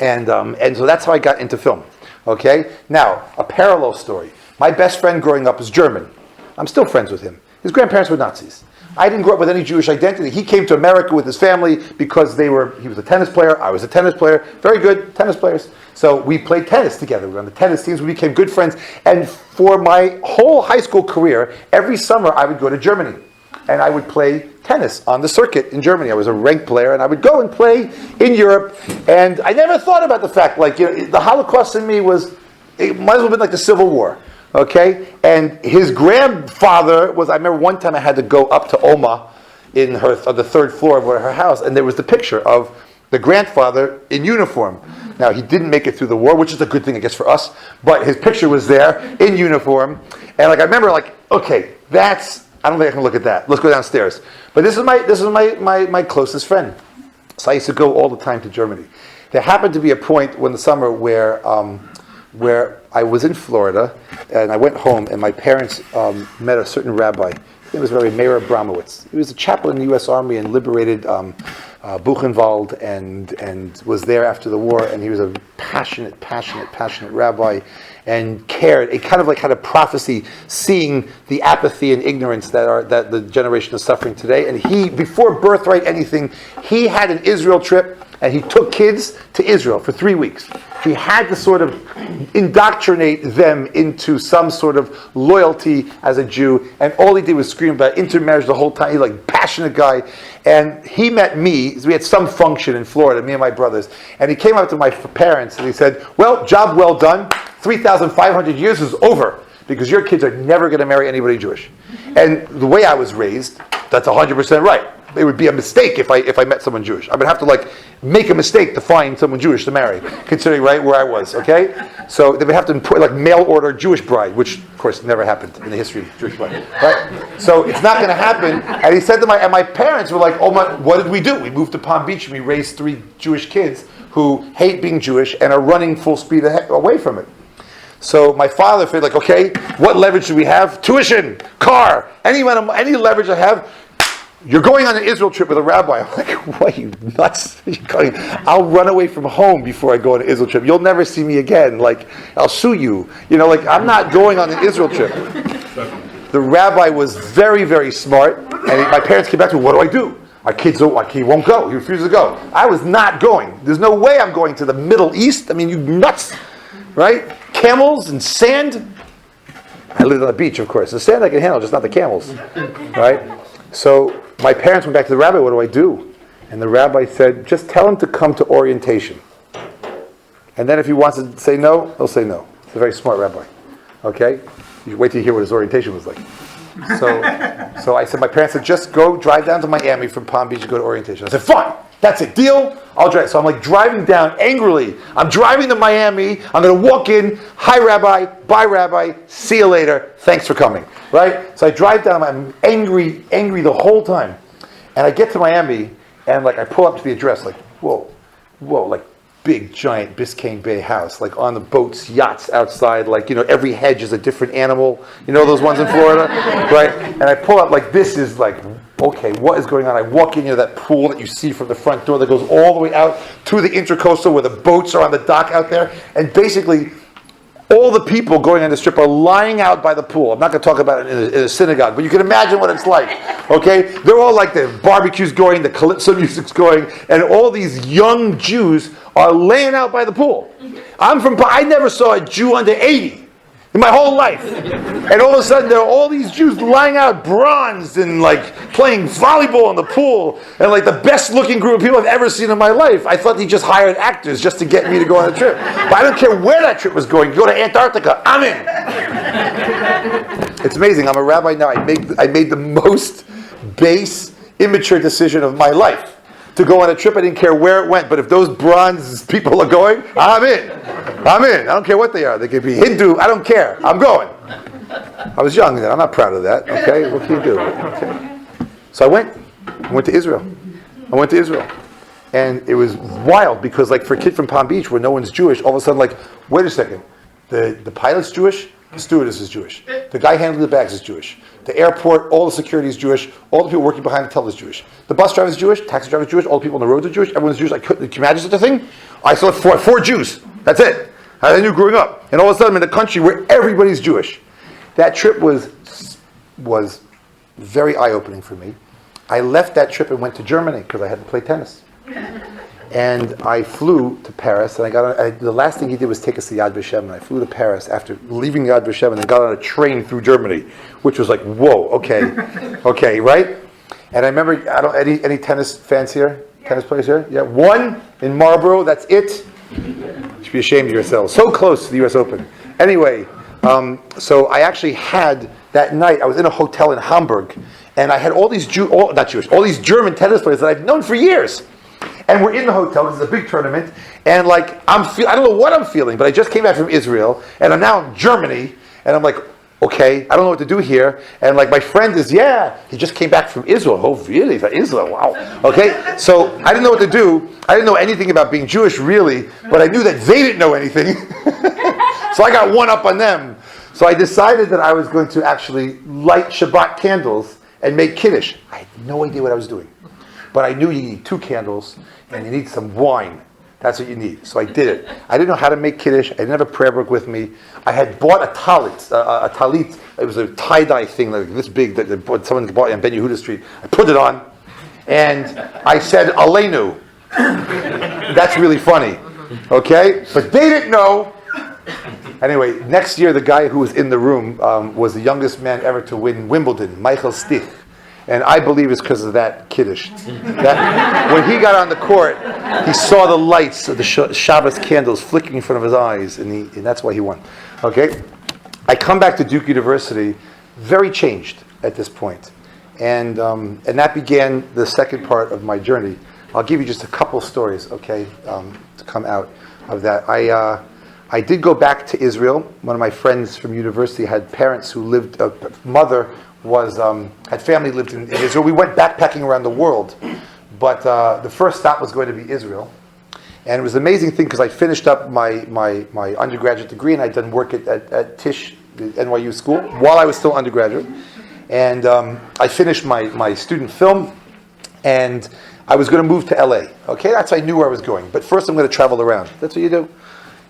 and so that's how I got into film. Okay. Now, a parallel story. My best friend growing up is German. I'm still friends with him. His grandparents were Nazis. I didn't grow up with any Jewish identity. He came to America with his family because he was a tennis player, I was a tennis player, very good tennis players. So we played tennis together. We were on the tennis teams, we became good friends. And for my whole high school career, every summer I would go to Germany. And I would play tennis on the circuit in Germany. I was a ranked player, and I would go and play in Europe. And I never thought about the fact, the Holocaust in me it might as well have been the Civil War. Okay, and his grandfather I remember one time I had to go up to Oma on the third floor of her house, and there was the picture of the grandfather in uniform. Now, he didn't make it through the war, which is a good thing, I guess, for us, but his picture was there in uniform, and I remember okay, I don't think I can look at that. Let's go downstairs. But this is my closest friend. So I used to go all the time to Germany. There happened to be a point in the summer where I was in Florida, and I went home, and my parents met a certain rabbi. His name was Rabbi Meir Abramowitz. He was a chaplain in the U.S. Army and liberated Buchenwald, and was there after the war, and he was a passionate rabbi. and cared. It kind of like had a prophecy, seeing the apathy and ignorance that the generation is suffering today. And he, before Birthright anything, he had an Israel trip, and he took kids to Israel for 3 weeks. He had to sort of indoctrinate them into some sort of loyalty as a Jew, and all he did was scream about intermarriage the whole time. He's like a passionate guy. And he met me, we had some function in Florida, me and my brothers, and he came up to my parents and he said, well, job well done, 3,500 years is over, because your kids are never going to marry anybody Jewish. And the way I was raised, that's 100% right. It would be a mistake if I met someone Jewish. I would have to like make a mistake to find someone Jewish to marry, considering right where I was. Okay, so they would have to like mail order Jewish bride, which of course never happened in the history of Jewish bride. Right? So it's not going to happen. And he said to my parents were like, oh my, what did we do? We moved to Palm Beach and we raised 3 Jewish kids who hate being Jewish and are running full speed away from it. So my father felt like, okay, what leverage do we have? Tuition, car, any leverage I have. You're going on an Israel trip with a rabbi. I'm like, what, are you nuts? I'll run away from home before I go on an Israel trip. You'll never see me again. Like, I'll sue you. Like, I'm not going on an Israel trip. The rabbi was very, very smart, and my parents came back to me, what do I do? Our kids, he won't go. He refuses to go. I was not going. There's no way I'm going to the Middle East. I mean, you nuts, right? Camels and sand. I lived on the beach, of course. The sand I can handle, just not the camels, right? So my parents went back to the rabbi, what do I do? And the rabbi said, just tell him to come to orientation. And then if he wants to say no, he'll say no. He's a very smart rabbi. Okay? You wait till you hear what his orientation was like. So I said, my parents said, just go drive down to Miami from Palm Beach and go to orientation. I said, fine, that's it, deal, I'll drive. So I'm like driving down angrily. I'm driving to Miami, I'm going to walk in, hi rabbi, bye rabbi, see you later, thanks for coming. Right? So I drive down, I'm angry the whole time. And I get to Miami, and like I pull up to the address, like, whoa, like big, giant Biscayne Bay house, like on the boats, yachts outside, like, every hedge is a different animal. You know those ones in Florida? Right? And I pull up, like, this is like, okay, what is going on? I walk into that pool that you see from the front door that goes all the way out to the Intercoastal where the boats are on the dock out there. And basically, all the people going on the strip are lying out by the pool. I'm not going to talk about it in a synagogue, but you can imagine what it's like. Okay? They're all like, the barbecue's going, the calypso music's going, and all these young Jews are laying out by the pool. I never saw a Jew under 80 in my whole life. And all of a sudden, there are all these Jews lying out bronzed and like playing volleyball in the pool, and like the best looking group of people I've ever seen in my life. I thought he just hired actors just to get me to go on a trip. But I don't care where that trip was going. Go to Antarctica, I'm in. It's amazing. I'm a rabbi now. I made the most base, immature decision of my life to go on a trip. I didn't care where it went, but if those bronze people are going, I'm in. I don't care what they are. They could be Hindu. I don't care. I'm going. I was young then. I'm not proud of that. Okay, what can you do? Okay. So I went to Israel. And it was wild because, like, for a kid from Palm Beach where no one's Jewish, all of a sudden, like, wait a second, the pilot's Jewish, the stewardess is Jewish, the guy handling the bags is Jewish, the airport, all the security is Jewish, all the people working behind the teller is Jewish, the bus driver is Jewish, taxi driver is Jewish, all the people on the roads are Jewish, everyone's Jewish. Can you imagine such a thing? I saw four Jews. That's it. I knew growing up. And all of a sudden I'm in a country where everybody's Jewish. That trip was very eye-opening for me. I left that trip and went to Germany because I had to play tennis. And I flew to Paris, and I got on, the last thing he did was take us to Yad Vashem, and I flew to Paris after leaving Yad Vashem, and then got on a train through Germany, which was like, whoa, okay, right? And I remember, any tennis fans here? Tennis players here? Yeah, one in Marlborough, that's it. You should be ashamed of yourselves. So close to the U.S. Open. Anyway, so I actually had, that night, I was in a hotel in Hamburg, and I had all these all these German tennis players that I've known for years. And we're in the hotel, this is a big tournament, and like, I don't know what I'm feeling, but I just came back from Israel, and I'm now in Germany, and I'm like, okay, I don't know what to do here. And like, my friend is, he just came back from Israel. Oh, really? Israel, wow. Okay, so I didn't know what to do. I didn't know anything about being Jewish, really, but I knew that they didn't know anything. So I got one up on them. So I decided that I was going to actually light Shabbat candles and make Kiddush. I had no idea what I was doing. But I knew you need 2 candles, and you need some wine. That's what you need. So I did it. I didn't know how to make kiddush. I didn't have a prayer book with me. I had bought a talit. It was a tie-dye thing like this big that someone bought on Ben Yehuda Street. I put it on, and I said, Aleinu. That's really funny. Okay? But they didn't know. Anyway, next year, the guy who was in the room was the youngest man ever to win Wimbledon, Michael Stich. And I believe it's because of that kiddush. That, when he got on the court, he saw the lights of the Shabbos candles flickering in front of his eyes, and that's why he won. Okay? I come back to Duke University, very changed at this point. And that began the second part of my journey. I'll give you just a couple stories, okay, to come out of that. I did go back to Israel. One of my friends from university had parents who lived, mother had family lived in Israel. We went backpacking around the world, but the first stop was going to be Israel. And it was an amazing thing because I finished up my undergraduate degree and I'd done work at Tisch, the NYU school, while I was still undergraduate. And I finished my student film, and I was going to move to LA. Okay, that's I knew where I was going. But first I'm going to travel around. That's what you do.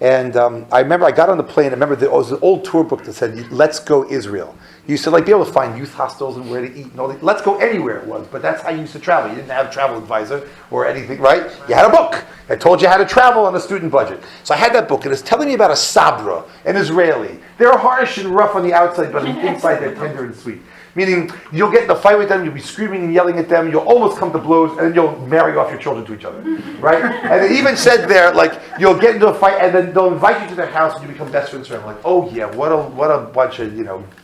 And I remember I got on the plane. I remember there was an old tour book that said, "Let's go Israel." You used to be able to find youth hostels and where to eat and all that. Let's go anywhere it was, but that's how you used to travel. You didn't have a travel advisor or anything, right? You had a book. I told you how to travel on a student budget. So I had that book, and it's telling me about a Sabra, an Israeli. They're harsh and rough on the outside, but inside they're tender and sweet. Meaning, you'll get in a fight with them, you'll be screaming and yelling at them, you'll almost come to blows, and then you'll marry off your children to each other, right? And it even said there, like, you'll get into a fight, and then they'll invite you to their house, and you become best friends with them. Like, oh yeah, what a bunch of,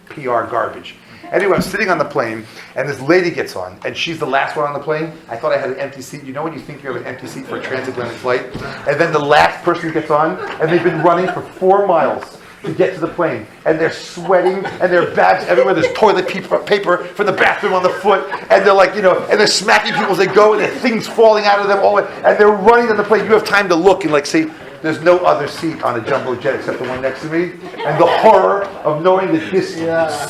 PR garbage. Anyway, I'm sitting on the plane, and this lady gets on, and she's the last one on the plane. I thought I had an empty seat. You know when you think you have an empty seat for a transatlantic flight? And then the last person gets on, and they've been running for 4 miles to get to the plane, and they're sweating, and there are bags everywhere. There's toilet paper from the bathroom on the foot, and they're like, and they're smacking people as they go, and there's things falling out of them, and they're running on the plane. You have time to look and see, there's no other seat on a jumbo jet except the one next to me, and the horror of knowing that this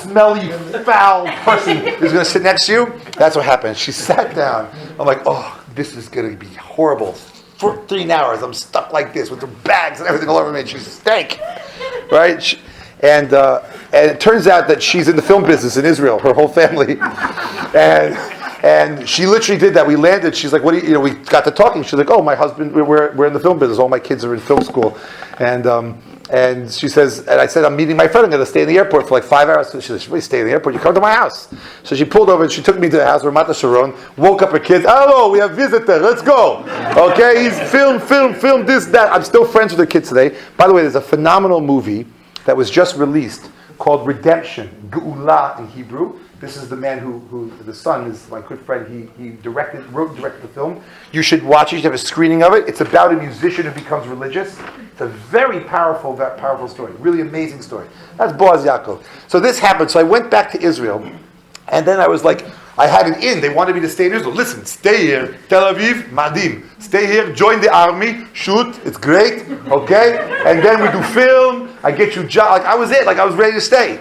smelly, foul person is going to sit next to you. That's what happened. She sat down. I'm like, oh, this is going to be horrible. 14 hours, I'm stuck like this with the bags and everything all over me, and she stank. Right? And it turns out that she's in the film business in Israel, her whole family. And she literally did that. We landed, she's like, what do you, we got to talking. She's like, oh, my husband, we're in the film business. All my kids are in film school. And she says, and I said, I'm meeting my friend. I'm going to stay in the airport for like 5 hours. So she says, really stay in the airport? You come to my house. So she pulled over and she took me to the house, Ramat Sharon, woke up her kids. Hello, we have visitor. Let's go. Okay, he's film, this, that. I'm still friends with the kids today. By the way, there's a phenomenal movie that was just released called Redemption, Geula in Hebrew. This is the man who the son is my good friend. He wrote and directed the film. You should watch it. You should have a screening of it. It's about a musician who becomes religious. It's a very powerful story. Really amazing story. That's Boaz Yaakov. So this happened. So I went back to Israel, and then I was like, I had an in. They wanted me to stay in Israel. Listen, stay here. Tel Aviv, Madim. Stay here. Join the army. Shoot. It's great. Okay? And then we do film. I get you job. Like I was it. Like I was ready to stay.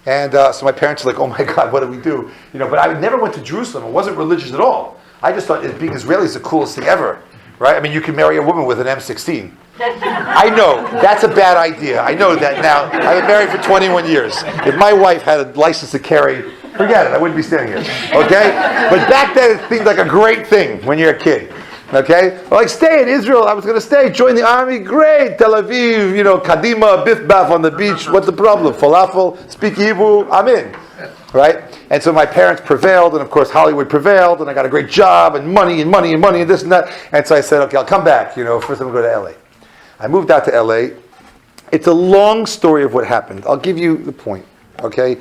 And so my parents were like, oh my God, what do we do? But I never went to Jerusalem. I wasn't religious at all. I just thought being Israeli is the coolest thing ever. Right? I mean, you can marry a woman with an M16. I know. That's a bad idea. I know that now. I've been married for 21 years. If my wife had a license to carry, forget it. I wouldn't be standing here. Okay? But back then it seemed like a great thing when you're a kid. Okay? Like, stay in Israel. I was going to stay. Join the army. Great. Tel Aviv, Kadima, Biff Baff on the beach. What's the problem? Falafel, speak Hebrew. I'm in. Right? And so my parents prevailed, and of course Hollywood prevailed, and I got a great job, and money, and this and that. And so I said, okay, I'll come back. First I'm going to go to LA. I moved out to LA. It's a long story of what happened. I'll give you the point. Okay?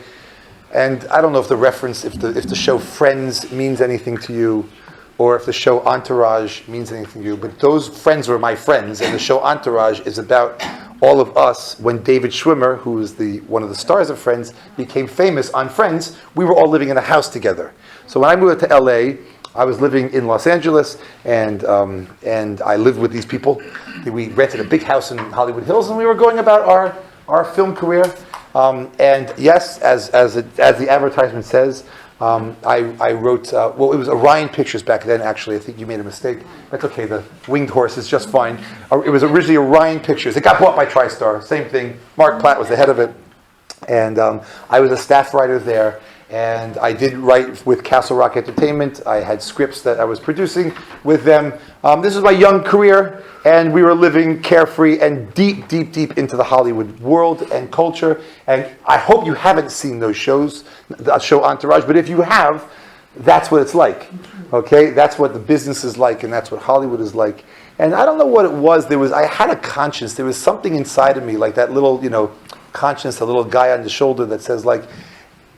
And I don't know if the reference, if the show Friends means anything to you, or if the show Entourage means anything to you, but those friends were my friends, and the show Entourage is about all of us. When David Schwimmer, who is one of the stars of Friends, became famous on Friends, we were all living in a house together. So when I moved to LA, I was living in Los Angeles, and I lived with these people. We rented a big house in Hollywood Hills, and we were going about our film career. And yes, as the advertisement says, I wrote, well, it was Orion Pictures back then, actually. I think you made a mistake. That's okay, the Winged Horse is just fine. It was originally Orion Pictures. It got bought by TriStar, same thing. Mark Platt was the head of it. And I was a staff writer there. And I did write with Castle Rock Entertainment. I had scripts that I was producing with them. This is my young career, and we were living carefree and deep, deep, deep into the Hollywood world and culture. And I hope you haven't seen those shows, the show Entourage, but if you have, that's what it's like. Okay? That's what the business is like, and that's what Hollywood is like. And I don't know what it was. I had a conscience. There was something inside of me, like that little, conscience, the little guy on the shoulder that says, like,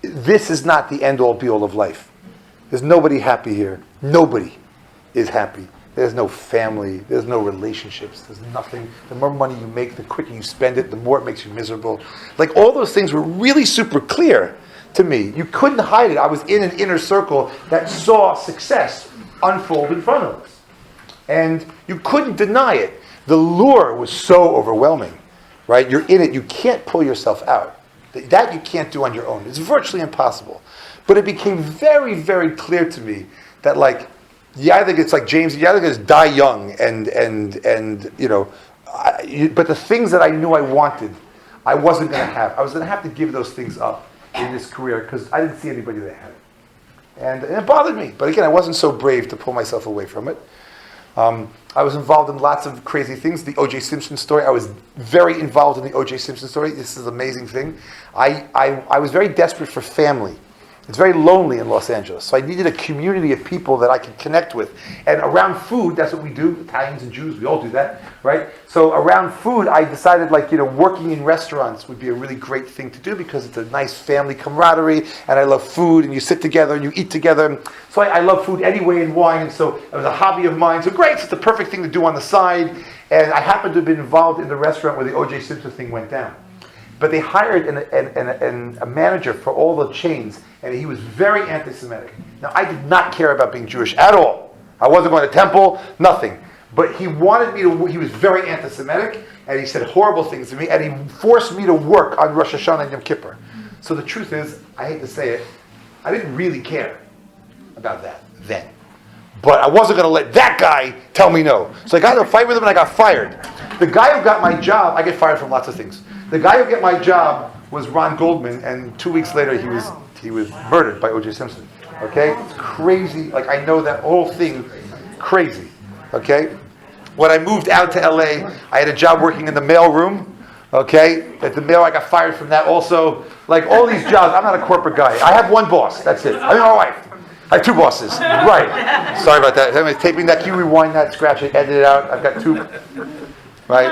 this is not the end-all, be-all of life. There's nobody happy here. Nobody is happy. There's no family. There's no relationships. There's nothing. The more money you make, the quicker you spend it, the more it makes you miserable. Like, all those things were really super clear to me. You couldn't hide it. I was in an inner circle that saw success unfold in front of us. And you couldn't deny it. The lure was so overwhelming, right? You're in it. You can't pull yourself out. That you can't do on your own. It's virtually impossible. But it became very, very clear to me that, like, it's like James, you either just die young but the things that I knew I wanted, I wasn't going to have. I was going to have to give those things up in this career because I didn't see anybody that had it. And it bothered me. But again, I wasn't so brave to pull myself away from it. I was involved in lots of crazy things. The O.J. Simpson story, I was very involved in the O.J. Simpson story. This is an amazing thing. I was very desperate for family. It's very lonely in Los Angeles. So I needed a community of people that I could connect with. And around food, that's what we do. Italians and Jews, we all do that, right? So around food, I decided, working in restaurants would be a really great thing to do because it's a nice family camaraderie, and I love food, and you sit together, and you eat together. So I love food anyway, and wine, and so it was a hobby of mine. So great, it's the perfect thing to do on the side. And I happened to have been involved in the restaurant where the O.J. Simpson thing went down. But they hired a manager for all the chains, and he was very anti-Semitic. Now, I did not care about being Jewish at all. I wasn't going to temple, nothing. But he wanted me to, he was very anti-Semitic, and he said horrible things to me, and he forced me to work on Rosh Hashanah and Yom Kippur. So the truth is, I hate to say it, I didn't really care about that then. But I wasn't going to let that guy tell me no. So I got in a fight with him, and I got fired. The guy who got my job, I get fired from lots of things. The guy who got my job was Ron Goldman, and 2 weeks later he was murdered by O.J. Simpson. Okay, it's crazy. Like, I know that whole thing, crazy. Okay, when I moved out to L.A., I had a job working in the mail room. Okay, at the mail, I got fired from that also. Like, all these jobs, I'm not a corporate guy. I have one boss. That's it. I mean, my wife. I have two bosses. Right. Sorry about that. I'm taping that. Can you rewind that, scratch it, edit it out? I've got two. Right?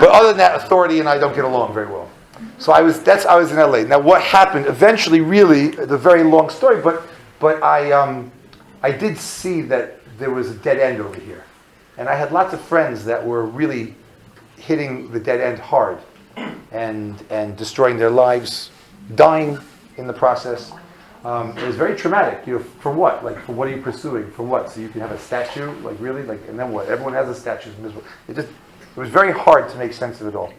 But other than that, authority and I don't get along very well. So I was in LA. Now what happened eventually, really, the very long story, but I did see that there was a dead end over here. And I had lots of friends that were really hitting the dead end hard and destroying their lives, dying in the process. It was very traumatic. For what? Like, for what are you pursuing? For what? So you can have a statue? Like, really? Like, and then what? Everyone has a statue. It was very hard to make sense of it all.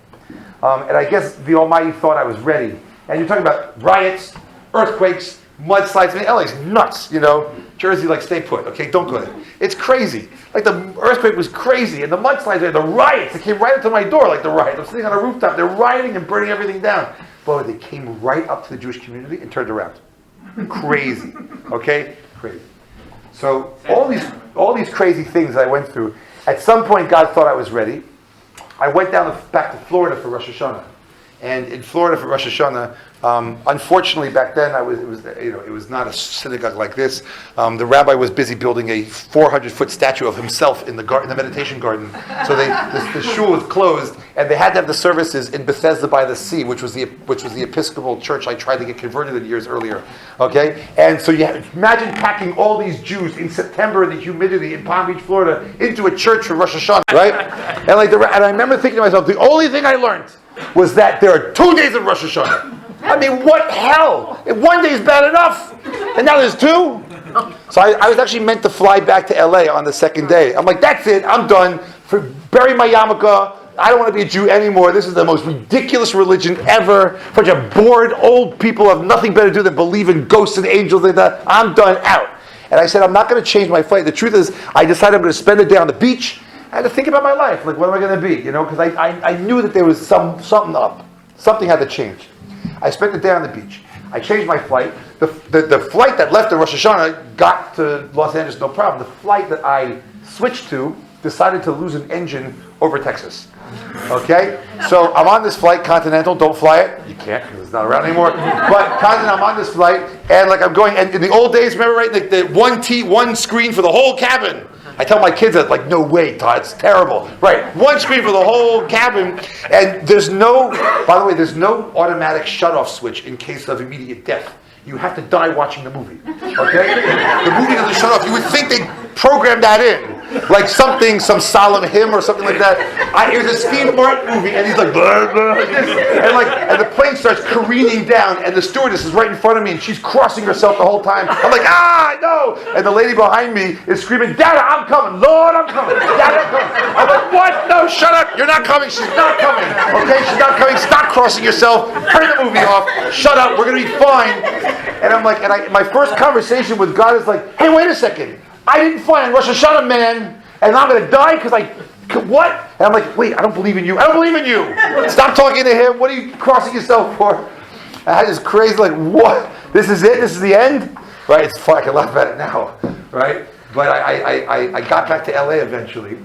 And I guess the Almighty thought I was ready. And you're talking about riots, earthquakes, mudslides. I mean, LA's nuts, Jersey, like, stay put, okay? Don't go there. It's crazy. Like, the earthquake was crazy, and the mudslides, the riots, they came right up to my door, like the riot. I'm sitting on a rooftop, they're rioting and burning everything down. But they came right up to the Jewish community and turned around. Crazy, okay? Crazy. So all these crazy things I went through, at some point God thought I was ready. I went back to Florida for Rosh Hashanah, and in Florida for Rosh Hashanah, unfortunately back then it was not a synagogue like this. The rabbi was busy building a 400-foot statue of himself in the meditation garden. So the shul was closed, and they had to have the services in Bethesda by the Sea, which was the Episcopal church I tried to get converted in years earlier. Okay, and so imagine packing all these Jews in September in the humidity in Palm Beach, Florida, into a church for Rosh Hashanah, right? And I remember thinking to myself, the only thing I learned was that there are 2 days of Rosh Hashanah. I mean, what hell? If 1 day is bad enough, and now there's 2? So I was actually meant to fly back to LA on the second day. I'm like, that's it, I'm done. Bury my yarmulke, I don't want to be a Jew anymore. This is the most ridiculous religion ever. Bunch of bored old people have nothing better to do than believe in ghosts and angels like that. I'm done, out. And I said, I'm not going to change my flight. The truth is, I decided I'm going to spend the day on the beach. I had to think about my life. Like, what am I going to be? Because I knew that there was something up. Something had to change. I spent the day on the beach. I changed my flight. The flight that left in Rosh Hashanah got to Los Angeles, no problem. The flight that I switched to decided to lose an engine over Texas. Okay? So I'm on this flight, Continental, don't fly it. You can't because it's not around anymore. But Continental, I'm on this flight, and like I'm going, and in the old days, remember, right, the one screen for the whole cabin. I tell my kids that, like, no way, Todd, it's terrible. Right, one screen for the whole cabin, and there's no automatic shut-off switch in case of immediate death. You have to die watching the movie, okay? The movie doesn't shut off. You would think they programmed that in. Like some solemn hymn or something like that. It was a Steve Martin movie, and he's like, blah, blah, like this. And the plane starts careening down, and the stewardess is right in front of me, and she's crossing herself the whole time. I'm like, no! And the lady behind me is screaming, Dada, I'm coming! Lord, I'm coming! Dada, I'm coming! I'm like, what? No, shut up! You're not coming! She's not coming! Okay, she's not coming! Stop crossing yourself! Turn the movie off! Shut up! We're gonna be fine! And I'm like, my first conversation with God is like, hey, wait a second! I didn't fly on Rosh Hashanah, man, and I'm going to die because what? And I'm like, wait, I don't believe in you. I don't believe in you. Stop talking to him. What are you crossing yourself for? And I had this crazy, like, what? This is it? This is the end? Right? It's fun. I can laugh at it now. Right? But I got back to LA eventually.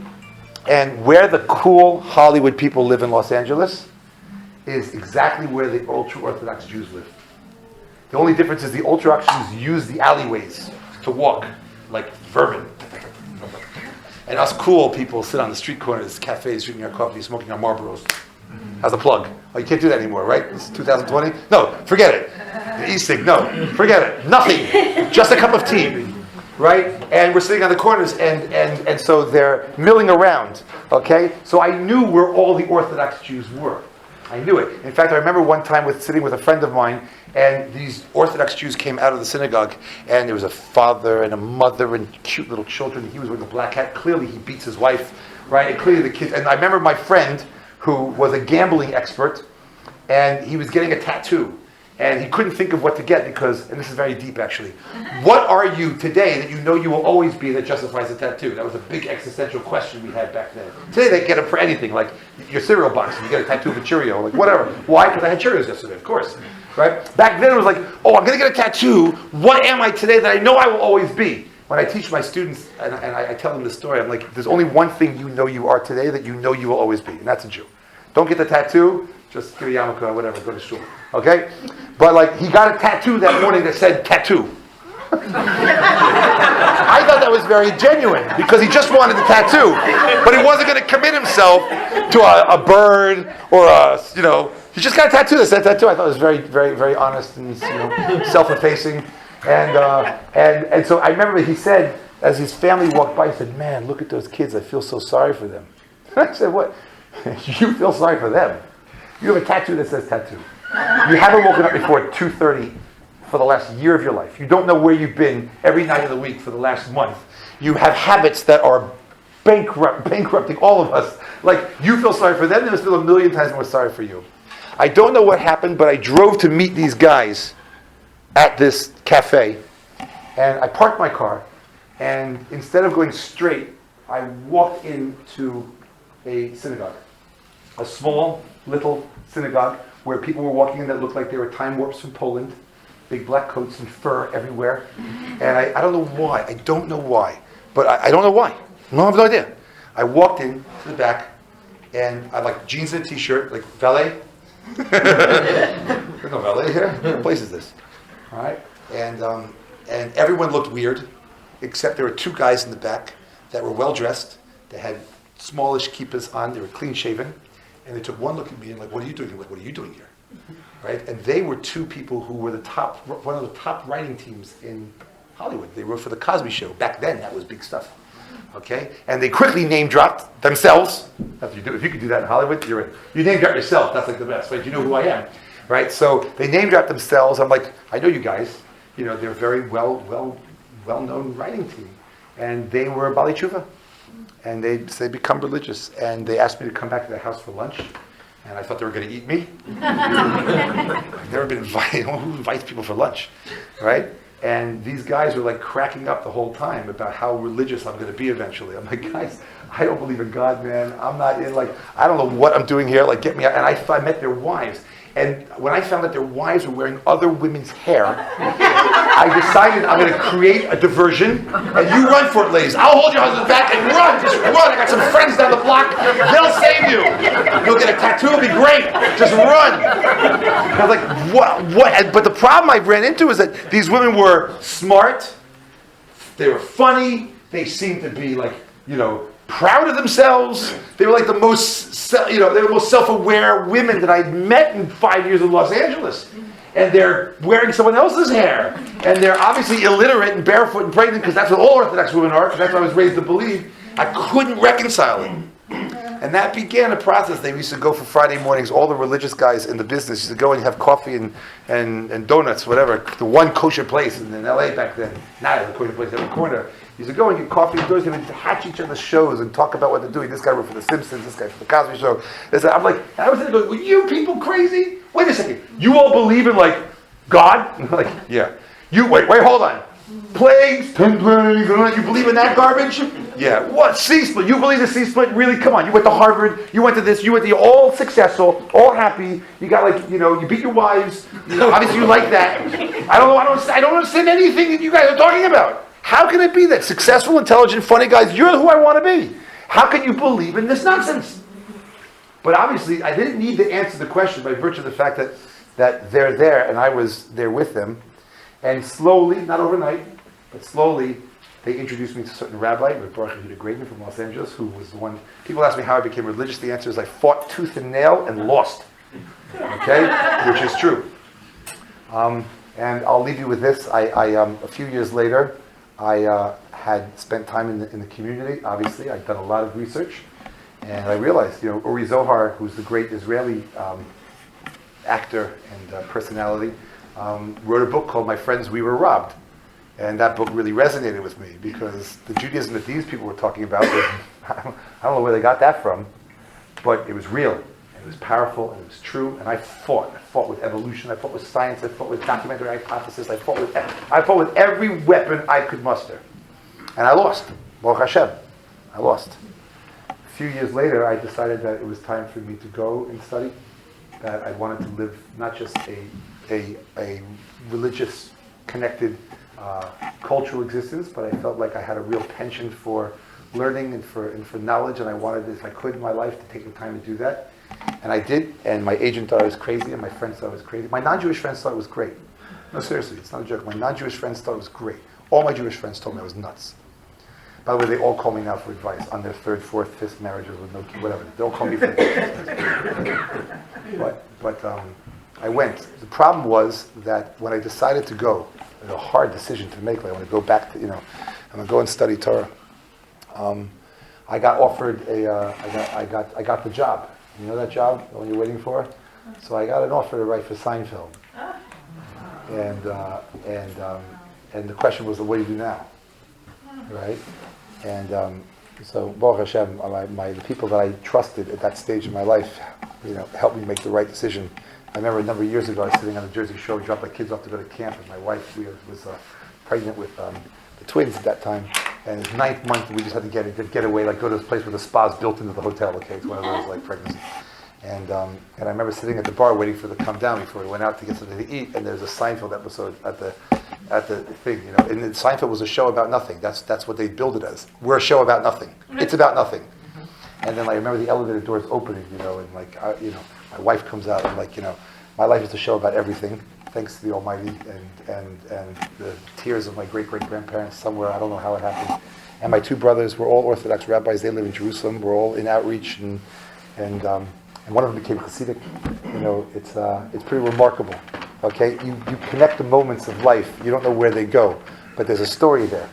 And where the cool Hollywood people live in Los Angeles is exactly where the ultra-Orthodox Jews live. The only difference is the ultra-Orthodox Jews use the alleyways to walk like vermin. And us cool people sit on the street corners, cafes, drinking our coffee, smoking our Marlboros. As a plug. Oh, you can't do that anymore, right? It's 2020? No, forget it. The e-cig, no, forget it. Nothing. Just a cup of tea. Right? And we're sitting on the corners, and so they're milling around. Okay? So I knew where all the Orthodox Jews were. I knew it. In fact, I remember one time sitting with a friend of mine, and these Orthodox Jews came out of the synagogue, and there was a father and a mother and cute little children. He was wearing a black hat. Clearly, he beats his wife, right? And clearly, the kids. And I remember my friend, who was a gambling expert, and he was getting a tattoo, and he couldn't think of what to get because, and this is very deep actually, what are you today that you know you will always be that justifies a tattoo? That was a big existential question we had back then. Today they get it for anything, like your cereal box, and you get a tattoo of a Cheerio, like whatever. Why? Because I had Cheerios yesterday, of course. Right? Back then it was like, oh, I'm going to get a tattoo. What am I today that I know I will always be? When I teach my students, and I tell them this story, I'm like, there's only one thing you know you are today that you know you will always be, and that's a Jew. Don't get the tattoo, just give a yarmulke or whatever, go to shul. Okay? But like, he got a tattoo that morning that said tattoo. I thought that was very genuine because he just wanted the tattoo, but he wasn't going to commit himself to a bird or he just got a tattoo that said tattoo. I thought it was very, very, very honest and self-effacing, and so I remember he said as his family walked by, he said, "Man, look at those kids. I feel so sorry for them." I said, "What? You feel sorry for them? You have a tattoo that says tattoo. You haven't woken up before 2:30 for the last year of your life. You don't know where you've been every night of the week for the last month. You have habits that are bankrupting all of us. Like, you feel sorry for them, they must feel a million times more sorry for you." I don't know what happened, but I drove to meet these guys at this cafe, and I parked my car, and instead of going straight, I walked into a synagogue. A small, little synagogue where people were walking in that looked like they were time warps from Poland. Big black coats and fur everywhere. And I don't know why. I don't know why. But I don't know why. I have no idea. I walked in to the back, and I like jeans and a t-shirt, like valet. There's no valet here. What place is this? All right. And everyone looked weird, except there were two guys in the back that were well dressed. They had smallish kippahs on. They were clean shaven. And they took one look at me and like, "What are you doing? Like, what are you doing here?" Right? And they were two people who were one of the top writing teams in Hollywood. They wrote for The Cosby Show. Back then, that was big stuff. Okay? And they quickly name-dropped themselves. If you could do that in Hollywood, you're in. You name-drop yourself. That's like the best, right? You know who I am. Right? So they name-dropped themselves. I'm like, I know you guys. They're a very well-known writing team. And they were Bali Tshuva. and they become religious, and they asked me to come back to their house for lunch, and I thought they were going to eat me. I've never been invited. Who invites people for lunch, right? And these guys were like cracking up the whole time about how religious I'm going to be eventually. I'm like, guys, I don't believe in God, man. I'm not in, like, I don't know what I'm doing here. Like, get me out. And I met their wives. And when I found that their wives were wearing other women's hair, I decided I'm going to create a diversion. And you run for it, ladies. I'll hold your husband back and run. Just run. I got some friends down the block. They'll save you. You'll get a tattoo. It'll be great. Just run. And I was like, what? But the problem I ran into is that these women were smart. They were funny. They seemed to be like, proud of themselves. They were like the most, they were the most self-aware women that I'd met in 5 years in Los Angeles. And they're wearing someone else's hair. And they're obviously illiterate and barefoot and pregnant, because that's what all Orthodox women are, because that's what I was raised to believe. I couldn't reconcile it. And that began a process. They used to go for Friday mornings, all the religious guys in the business used to go and have coffee and donuts, whatever, the one kosher place in LA back then. Now the kosher place every corner. Used to go and get coffee indoors and hatch each other's shows and talk about what they're doing. This guy wrote for The Simpsons, this guy for The Cosby Show. I'm like, and I was there going, were you people crazy? Wait a second. You all believe in, like, God? I'm like, yeah. Wait, hold on. Plagues, 10 plagues, you believe in that garbage? Yeah. What? C-split. You believe in C-split? Really? Come on. You went to Harvard. You went to this. You're all successful, all happy. You got, like, you beat your wives. Obviously you like that. I don't understand anything that you guys are talking about. How can it be that successful, intelligent, funny guys, you're who I want to be? How can you believe in this nonsense? But obviously, I didn't need to answer the question by virtue of the fact that they're there and I was there with them. And slowly, not overnight, but slowly, they introduced me to a certain rabbi, Rabbi Graydon from Los Angeles, who was the one. People ask me how I became religious. The answer is I fought tooth and nail and lost. Okay? Which is true. And I'll leave you with this. A few years later, I had spent time in the community. Obviously, I'd done a lot of research, and I realized, Uri Zohar, who's the great Israeli actor and personality, wrote a book called My Friends, We Were Robbed. And that book really resonated with me, because the Judaism that these people were talking about, I don't know where they got that from, but it was real, and it was powerful, and it was true, and I fought. I fought with evolution, I fought with science, I fought with documentary hypothesis, I fought with every weapon I could muster. And I lost. Baruch Hashem. I lost. A few years later, I decided that it was time for me to go and study, that I wanted to live not just a religious, connected, cultural existence, but I felt like I had a real penchant for learning and for knowledge, and I wanted, if I could in my life, to take the time to do that. And I did, and my agent thought I was crazy, and my friends thought I was crazy. My non-Jewish friends thought it was great. No, seriously, it's not a joke. My non-Jewish friends thought it was great. All my Jewish friends told me I was nuts. By the way, they all call me now for advice on their third, fourth, fifth marriages with no kid, whatever. They all call me for advice. But I went. The problem was that when I decided to go, it was a hard decision to make. Like I want to go back to, I'm going to go and study Torah. I got offered I got the job. You know that job, the one you're waiting for? So I got an offer to write for Seinfeld. And the question was, what do you do now? Right? And so Baruch Hashem, the people that I trusted at that stage in my life, helped me make the right decision. I remember a number of years ago, I was sitting on the Jersey Shore, we dropped my kids off to go to camp, and my wife was pregnant with the twins at that time. And it's 9th month, and we just had to get away, like go to this place where the spa's built into the hotel. Okay, it's one of those like pregnancy. And I remember sitting at the bar waiting for the come down before we went out to get something to eat. And there's a Seinfeld episode at the thing, And Seinfeld was a show about nothing. That's what they billed it as. We're a show about nothing. It's about nothing. And then I remember the elevator doors opening, and my wife comes out and my life is a show about everything. Thanks to the Almighty and the tears of my great-great-grandparents somewhere. I don't know how it happened. And my two brothers were all Orthodox rabbis. They live in Jerusalem. We're all in outreach, and one of them became Hasidic. It's pretty remarkable. Okay, you connect the moments of life. You don't know where they go, but there's a story there,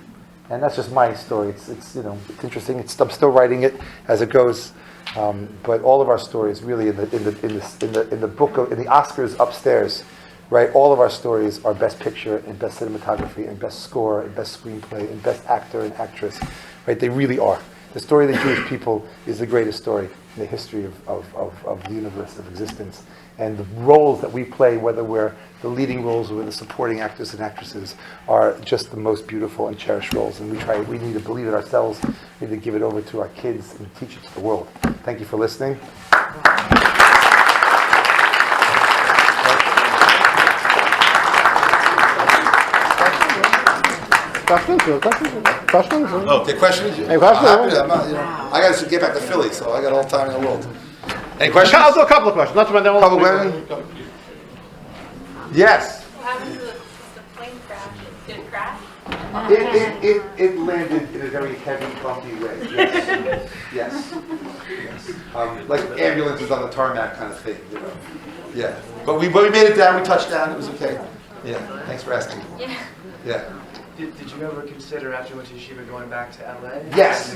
and that's just my story. It's interesting. I'm still writing it as it goes. But all of our stories, really, in the book in the Oscars upstairs, right? All of our stories are best picture and best cinematography and best score and best screenplay and best actor and actress, right? They really are. The story of the Jewish people is the greatest story in the history of the universe, of existence. And the roles that we play, whether we're the leading roles or the supporting actors and actresses, are just the most beautiful and cherished roles. And we need to believe it ourselves. We need to give it over to our kids and teach it to the world. Thank you for listening. Questions? Okay, questions? Any questions? I got to get back to Philly, so I got all the time in the world. Any questions? I'll do a couple of questions. Not to then we'll Couple questions? Yes. What happened to the plane crash? Did it crash? It landed in a very heavy, bumpy way. Yes. Yes. Like ambulances on the tarmac kind of thing, you know. Yeah. But we made it down. We touched down. It was okay. Yeah. Thanks for asking. Yeah. Yeah. Did you ever consider, after you went to yeshiva, going back to LA? Yes.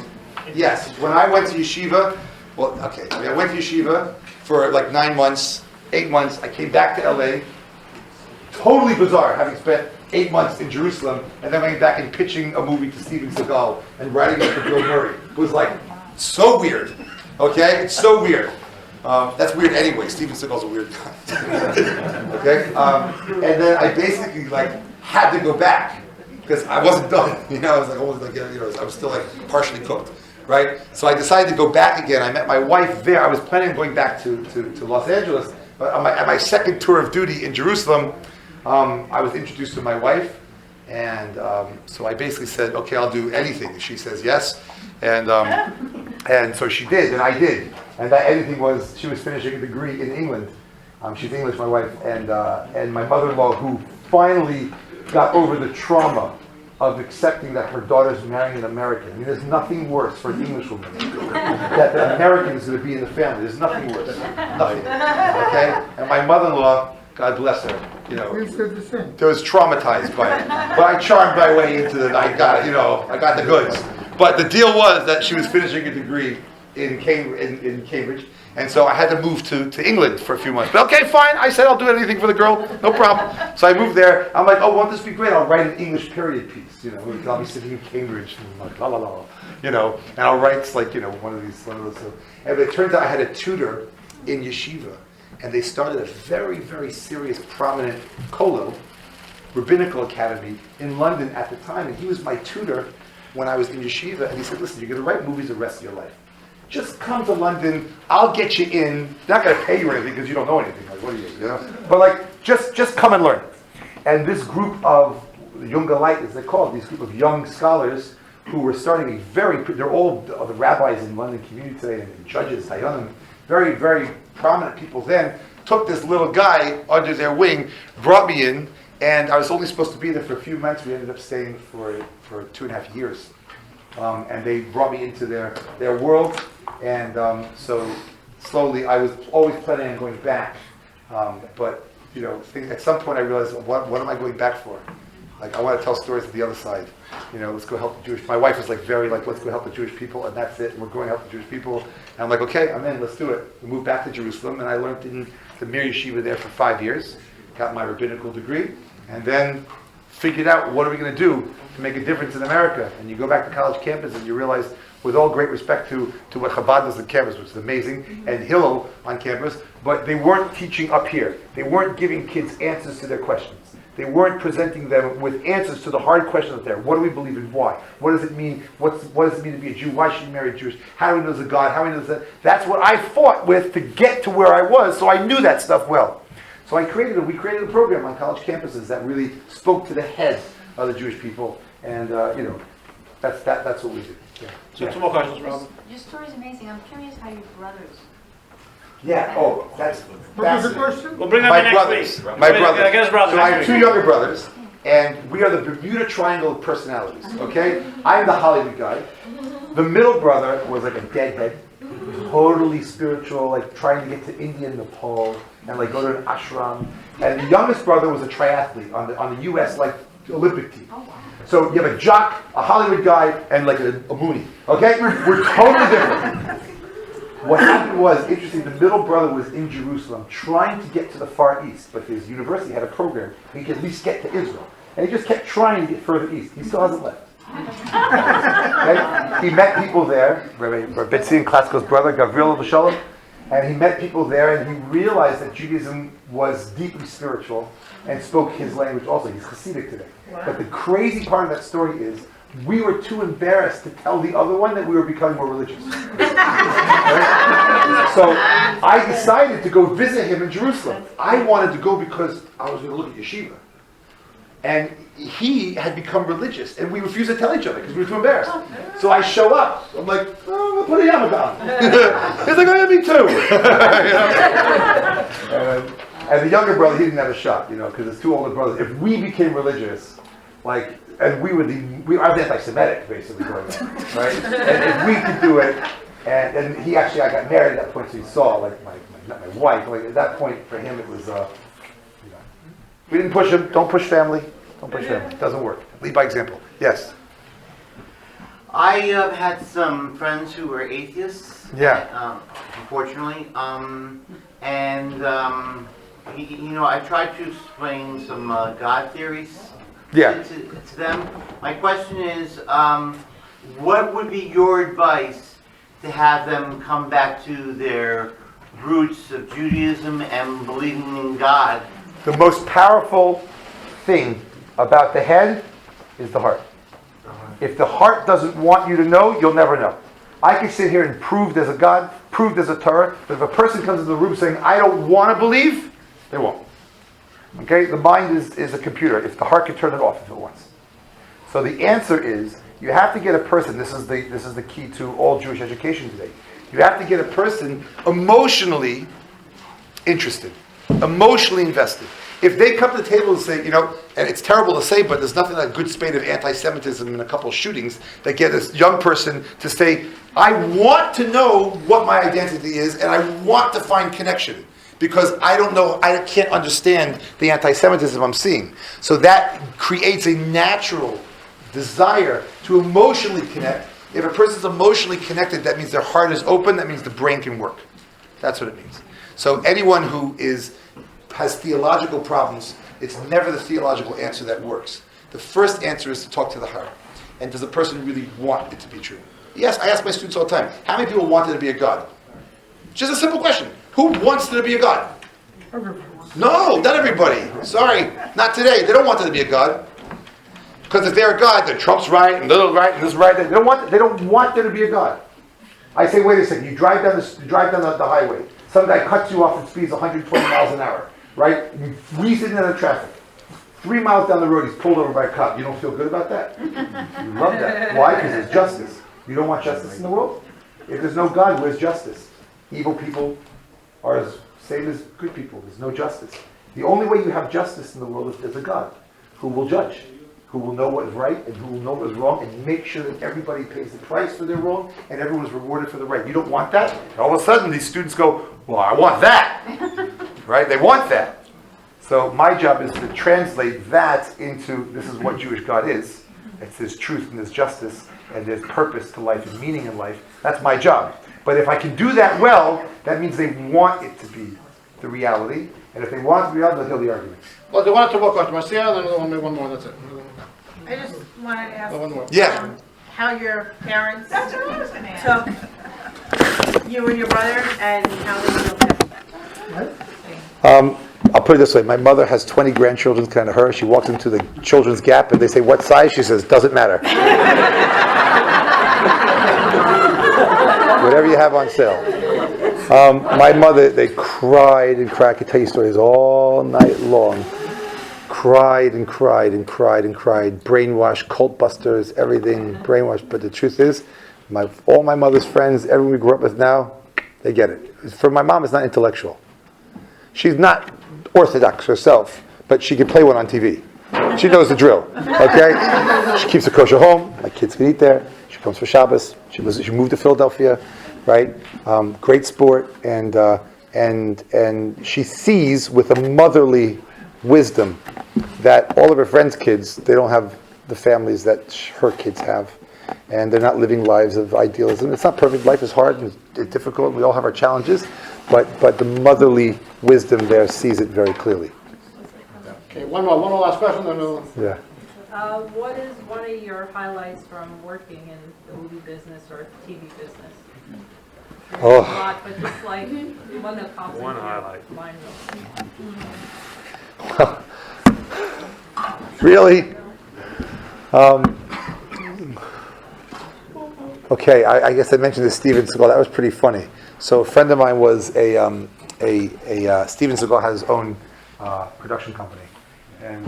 Yes. When I went to yeshiva, I went to yeshiva for like 9 months, 8 months. I came back to LA. Totally bizarre, having spent 8 months in Jerusalem, and then going back and pitching a movie to Steven Seagal and writing it for Bill Murray. It was like so weird. Okay, it's so weird. That's weird anyway. Steven Seagal's a weird guy. Okay, and then I basically had to go back because I wasn't done. I was I was still partially cooked. Right? So I decided to go back again. I met my wife there. I was planning on going back to Los Angeles, but at my second tour of duty in Jerusalem, I was introduced to my wife, and so I basically said, okay, I'll do anything. She says yes, and so she did, and I did. And that anything was, she was finishing a degree in England. She's English, my wife, and my mother-in-law, who finally got over the trauma of accepting that her daughter's marrying an American. I mean, there's nothing worse for an English woman that the American is going to be in the family. There's nothing worse. Nothing. Okay? And my mother-in-law, God bless her, was traumatized by it. But I charmed my way into it. I got the goods. But the deal was that she was finishing a degree in Cambridge. And so I had to move to England for a few months. But okay, fine. I said I'll do anything for the girl. No problem. So I moved there. I'm like, oh, won't this be great? I'll write an English period piece. Because I'll be sitting in Cambridge and like, la la la. And I'll write one of those. And it turns out I had a tutor in yeshiva. And they started a very, very serious, prominent kollel, rabbinical academy in London at the time. And he was my tutor when I was in yeshiva. And he said, listen, you're going to write movies the rest of your life. Just come to London. I'll get you in. Not going to pay you anything because you don't know anything. Like, what are you? But just come and learn. And this group of Junge Leute, as they're called, these group of young scholars who were starting they're all the rabbis in London community today and judges, Dayanim, very, very prominent people then, took this little guy under their wing, brought me in, and I was only supposed to be there for a few months. We ended up staying for 2.5 years. And they brought me into their world, and so slowly I was always planning on going back, but at some point I realized, what am I going back for? Like, I want to tell stories of the other side. Let's go help the Jewish. My wife was let's go help the Jewish people, and that's it. And we're going to help the Jewish people, and I'm like, okay, I'm in. Let's do it. We moved back to Jerusalem, and I learned in the Mir Yeshiva there for 5 years, got my rabbinical degree, and then figured out what are we going to do to make a difference in America. And you go back to college campus and you realize, with all great respect to what Chabad does on campus, which is amazing, and Hillel on campus, but they weren't teaching up here. They weren't giving kids answers to their questions. They weren't presenting them with answers to the hard questions out there. What do we believe in? Why? What does it mean? What does it mean to be a Jew? Why should you marry Jewish? How do we know there's a God? How do we know that? That's what I fought with to get to where I was, so I knew that stuff well. So we created a program on college campuses that really spoke to the head of the Jewish people, and that's what we did. Yeah. So 2 more questions, Robin. Your story's amazing. I'm curious how your brothers. Yeah. Oh, that's the question? We'll bring them my in brothers. next week. My brothers. I guess brothers. So I have 2 younger brothers, and we are the Bermuda Triangle of personalities. Okay, I'm the Hollywood guy. The middle brother was like a deadhead, totally spiritual, like trying to get to India and Nepal and like go to an ashram. And the youngest brother was a triathlete on the U.S. Olympic team. So you have a jock, a Hollywood guy, and like a Mooney. Okay, we're totally different. What happened was interesting. The middle brother was in Jerusalem trying to get to the Far East, but his university had a program he could at least get to Israel, and he just kept trying to get further east. He still hasn't left. Okay? He met people there, Rabbi and Klassikal's brother, Gavril B'Shalom, and he met people there, and he realized that Judaism was deeply spiritual and spoke his language also. He's Hasidic today. Wow. But the crazy part of that story is we were too embarrassed to tell the other one that we were becoming more religious. Right? So I decided to go visit him in Jerusalem. I wanted to go because I was going to look at yeshiva. And he had become religious, and we refused to tell each other because we were too embarrassed. So I show up. I'm like, oh, I'm put a yarmulke on. He's like, oh yeah, me too. And the younger brother, he didn't have a shot, because it's two older brothers. If we became religious, and I was anti-Semitic basically going on, right? And if we could do it, and I got married at that point, so he saw my wife. Like at that point for him, it was. We didn't push him. Don't push family. Don't push family. It doesn't work. Lead by example. Yes. I had some friends who were atheists. Yeah. Unfortunately, I tried to explain some God theories. Yeah. To them. My question is, what would be your advice to have them come back to their roots of Judaism and believing in God? The most powerful thing about the head is the heart. If the heart doesn't want you to know, you'll never know. I can sit here and prove there's a God, prove there's a Torah, but if a person comes into the room saying, I don't want to believe, they won't. Okay? The mind is a computer. If the heart can turn it off if it wants. So the answer is, you have to get a person, this is the key to all Jewish education today. You have to get a person emotionally interested. Emotionally invested. If they come to the table and say, and it's terrible to say, but there's nothing like a good spate of anti-Semitism and a couple of shootings that get this young person to say, I want to know what my identity is and I want to find connection because I don't know, I can't understand the anti-Semitism I'm seeing. So that creates a natural desire to emotionally connect. If a person's emotionally connected, that means their heart is open, that means the brain can work. That's what it means. So anyone who has theological problems, it's never the theological answer that works. The first answer is to talk to the heart. And does the person really want it to be true? Yes, I ask my students all the time, how many people want there to be a God? Just a simple question. Who wants there to be a God? No, not everybody. Sorry, not today. They don't want there to be a God. Because if they're a God, then Trump's right, and Little's right, and this is right. They don't want there to be a God. I say, wait a second, you drive down the highway. Some guy cuts you off and speeds 120 miles an hour, right? You freeze into the traffic. 3 miles down the road, he's pulled over by a cop. You don't feel good about that? You love that. Why? Because it's justice. You don't want justice in the world? If there's no God, where's justice? Evil people are as same as good people. There's no justice. The only way you have justice in the world is there's a God who will judge, who will know what is right and who will know what is wrong and make sure that everybody pays the price for their wrong and everyone's rewarded for the right. You don't want that? And all of a sudden these students go, well, I want that. Right? They want that. So my job is to translate that into this is what Jewish God is. It's there's truth and there's justice and there's purpose to life and meaning in life. That's my job. But if I can do that well, that means they want it to be the reality. And if they want it to be reality, they'll hear the arguments. Well, they wanted to work on Marcia, and then one more, that's it. I just wanted to ask One more. Yeah. how your parents That's what I was going to ask. took you and your brother and how they feel about I'll put it this way. My mother has 20 grandchildren kind of her. She walks into the children's Gap and they say, what size? She says, doesn't matter. Whatever you have on sale. My mother, they cried and cried. I could tell you stories all night long. Cried and cried and cried and cried. Brainwashed, cult busters, everything brainwashed. But the truth is, all my mother's friends, everyone we grew up with now, they get it. For my mom, it's not intellectual. She's not orthodox herself, but she can play one on TV. She knows the drill. Okay? She keeps a kosher home. My kids can eat there. She comes for Shabbos. She moved to Philadelphia, right? Great sport, and she sees with a motherly wisdom that all of her friends' kids, they don't have the families that her kids have, and they're not living lives of idealism. It's not perfect. Life is hard and it's difficult. We all have our challenges, but the motherly wisdom there sees it very clearly. Okay, one more last question, then we'll... Yeah. What is one of your highlights from working in the movie business or TV business? There's Oh. a lot, but just like one that pops into your mind. Really? Okay, I guess I mentioned this Steven Seagal. That was pretty funny. So a friend of mine was Steven Seagal had his own production company, and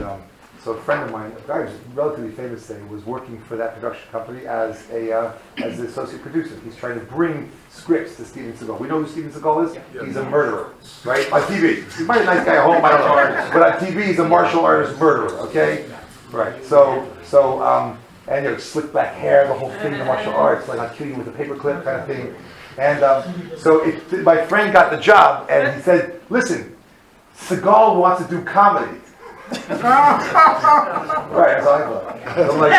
so a friend of mine, a guy who's relatively famous today, was working for that production company as the associate producer. He's trying to bring scripts to Steven Seagal. We know who Steven Seagal is? He's a murderer, right? On TV. He might be a nice guy at home, I don't know. But on TV, he's a martial artist murderer, okay? Right. So and slick back hair, the whole thing, the martial arts, like I'll kill you with a paperclip kind of thing. And my friend got the job, and he said, listen, Seagal wants to do comedy. Right, that's all I thought. I'm like,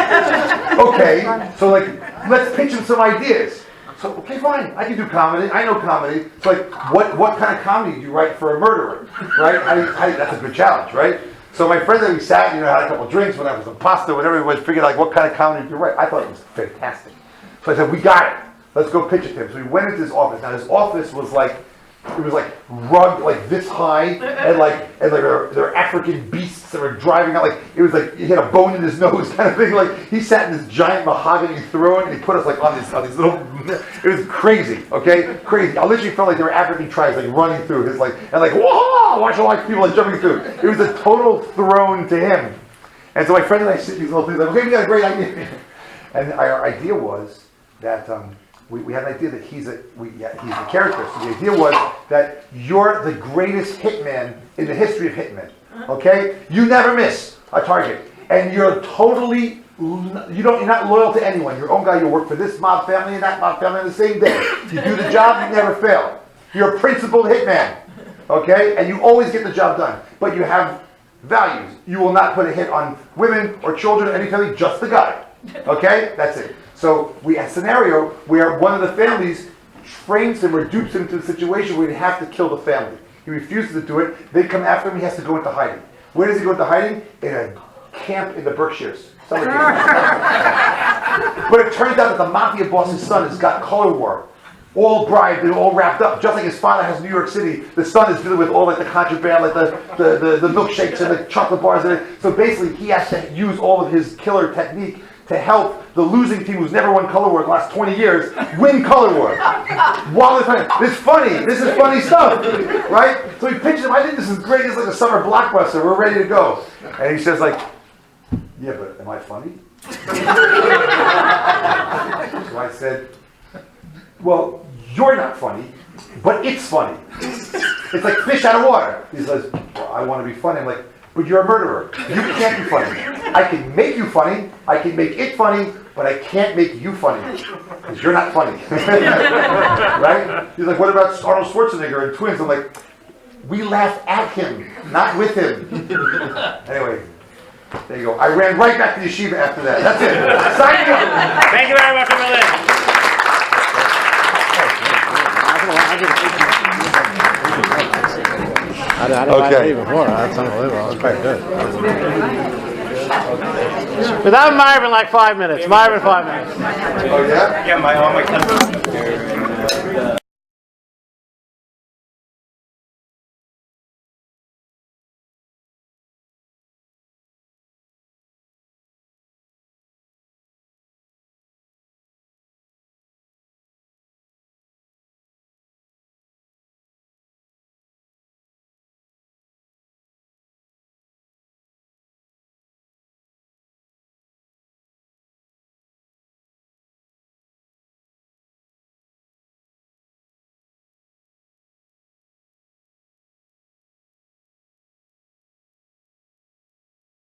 okay, so let's pitch him some ideas. So, okay, fine, I can do comedy, I know comedy. It's like, what kind of comedy do you write for a murderer, right? That's a good challenge, right? So my friend and we sat, had a couple of drinks, whatever, some pasta, whatever it was, figured what kind of comedy do you write? I thought it was fantastic. So I said, we got it. Let's go pitch it to him. So we went into his office. Now his office was rugged like this high, and there were African beasts that were driving out. It was like he had a bone in his nose kind of thing. He sat in this giant mahogany throne, and he put us on these little. It was crazy, okay, crazy. I literally felt like there were African tribes running through his whoa, martial arts people jumping through. It was a total throne to him. And so my friend and I sit these little things okay, we got a great idea. And our idea was that. We had an idea that he's the character. So the idea was that you're the greatest hitman in the history of hitmen. Okay? You never miss a target. And you're you're not loyal to anyone. Your own guy, you work for this mob family and that mob family on the same day. You do the job, you never fail. You're a principled hitman. Okay? And you always get the job done. But you have values. You will not put a hit on women or children or any family, just the guy. Okay? That's it. So we had a scenario where one of the families trains him or dupes him to the situation where he'd have to kill the family. He refuses to do it. They come after him. He has to go into hiding. Where does he go into hiding? In a camp in the Berkshires. But it turns out that the mafia boss's son has got color war. All bribed and all wrapped up. Just like his father has in New York City, the son is dealing with all the contraband, the milkshakes and the chocolate bars. So basically he has to use all of his killer technique to help the losing team, who's never won Color War in the last 20 years, win Color War. While they're playing. It's funny. This is funny stuff, right? So we pitched him. I think this is great. It's like a summer blockbuster. We're ready to go. And he says yeah, but am I funny? So I said, well, you're not funny, but it's funny. It's like fish out of water. He says, well, I want to be funny. I'm like, but you're a murderer. You can't be funny. I can make you funny. I can make it funny, but I can't make you funny because you're not funny. Right? He's like, what about Arnold Schwarzenegger and Twins? I'm like, we laugh at him, not with him. Anyway, there you go. I ran right back to yeshiva after that. That's it. Signing up. Thank you very much, Lynn. Okay. Before. That's unbelievable. That's quite good. Without Marvin, 5 minutes. Marvin, 5 minutes. Oh, yeah? Yeah, all my cousins.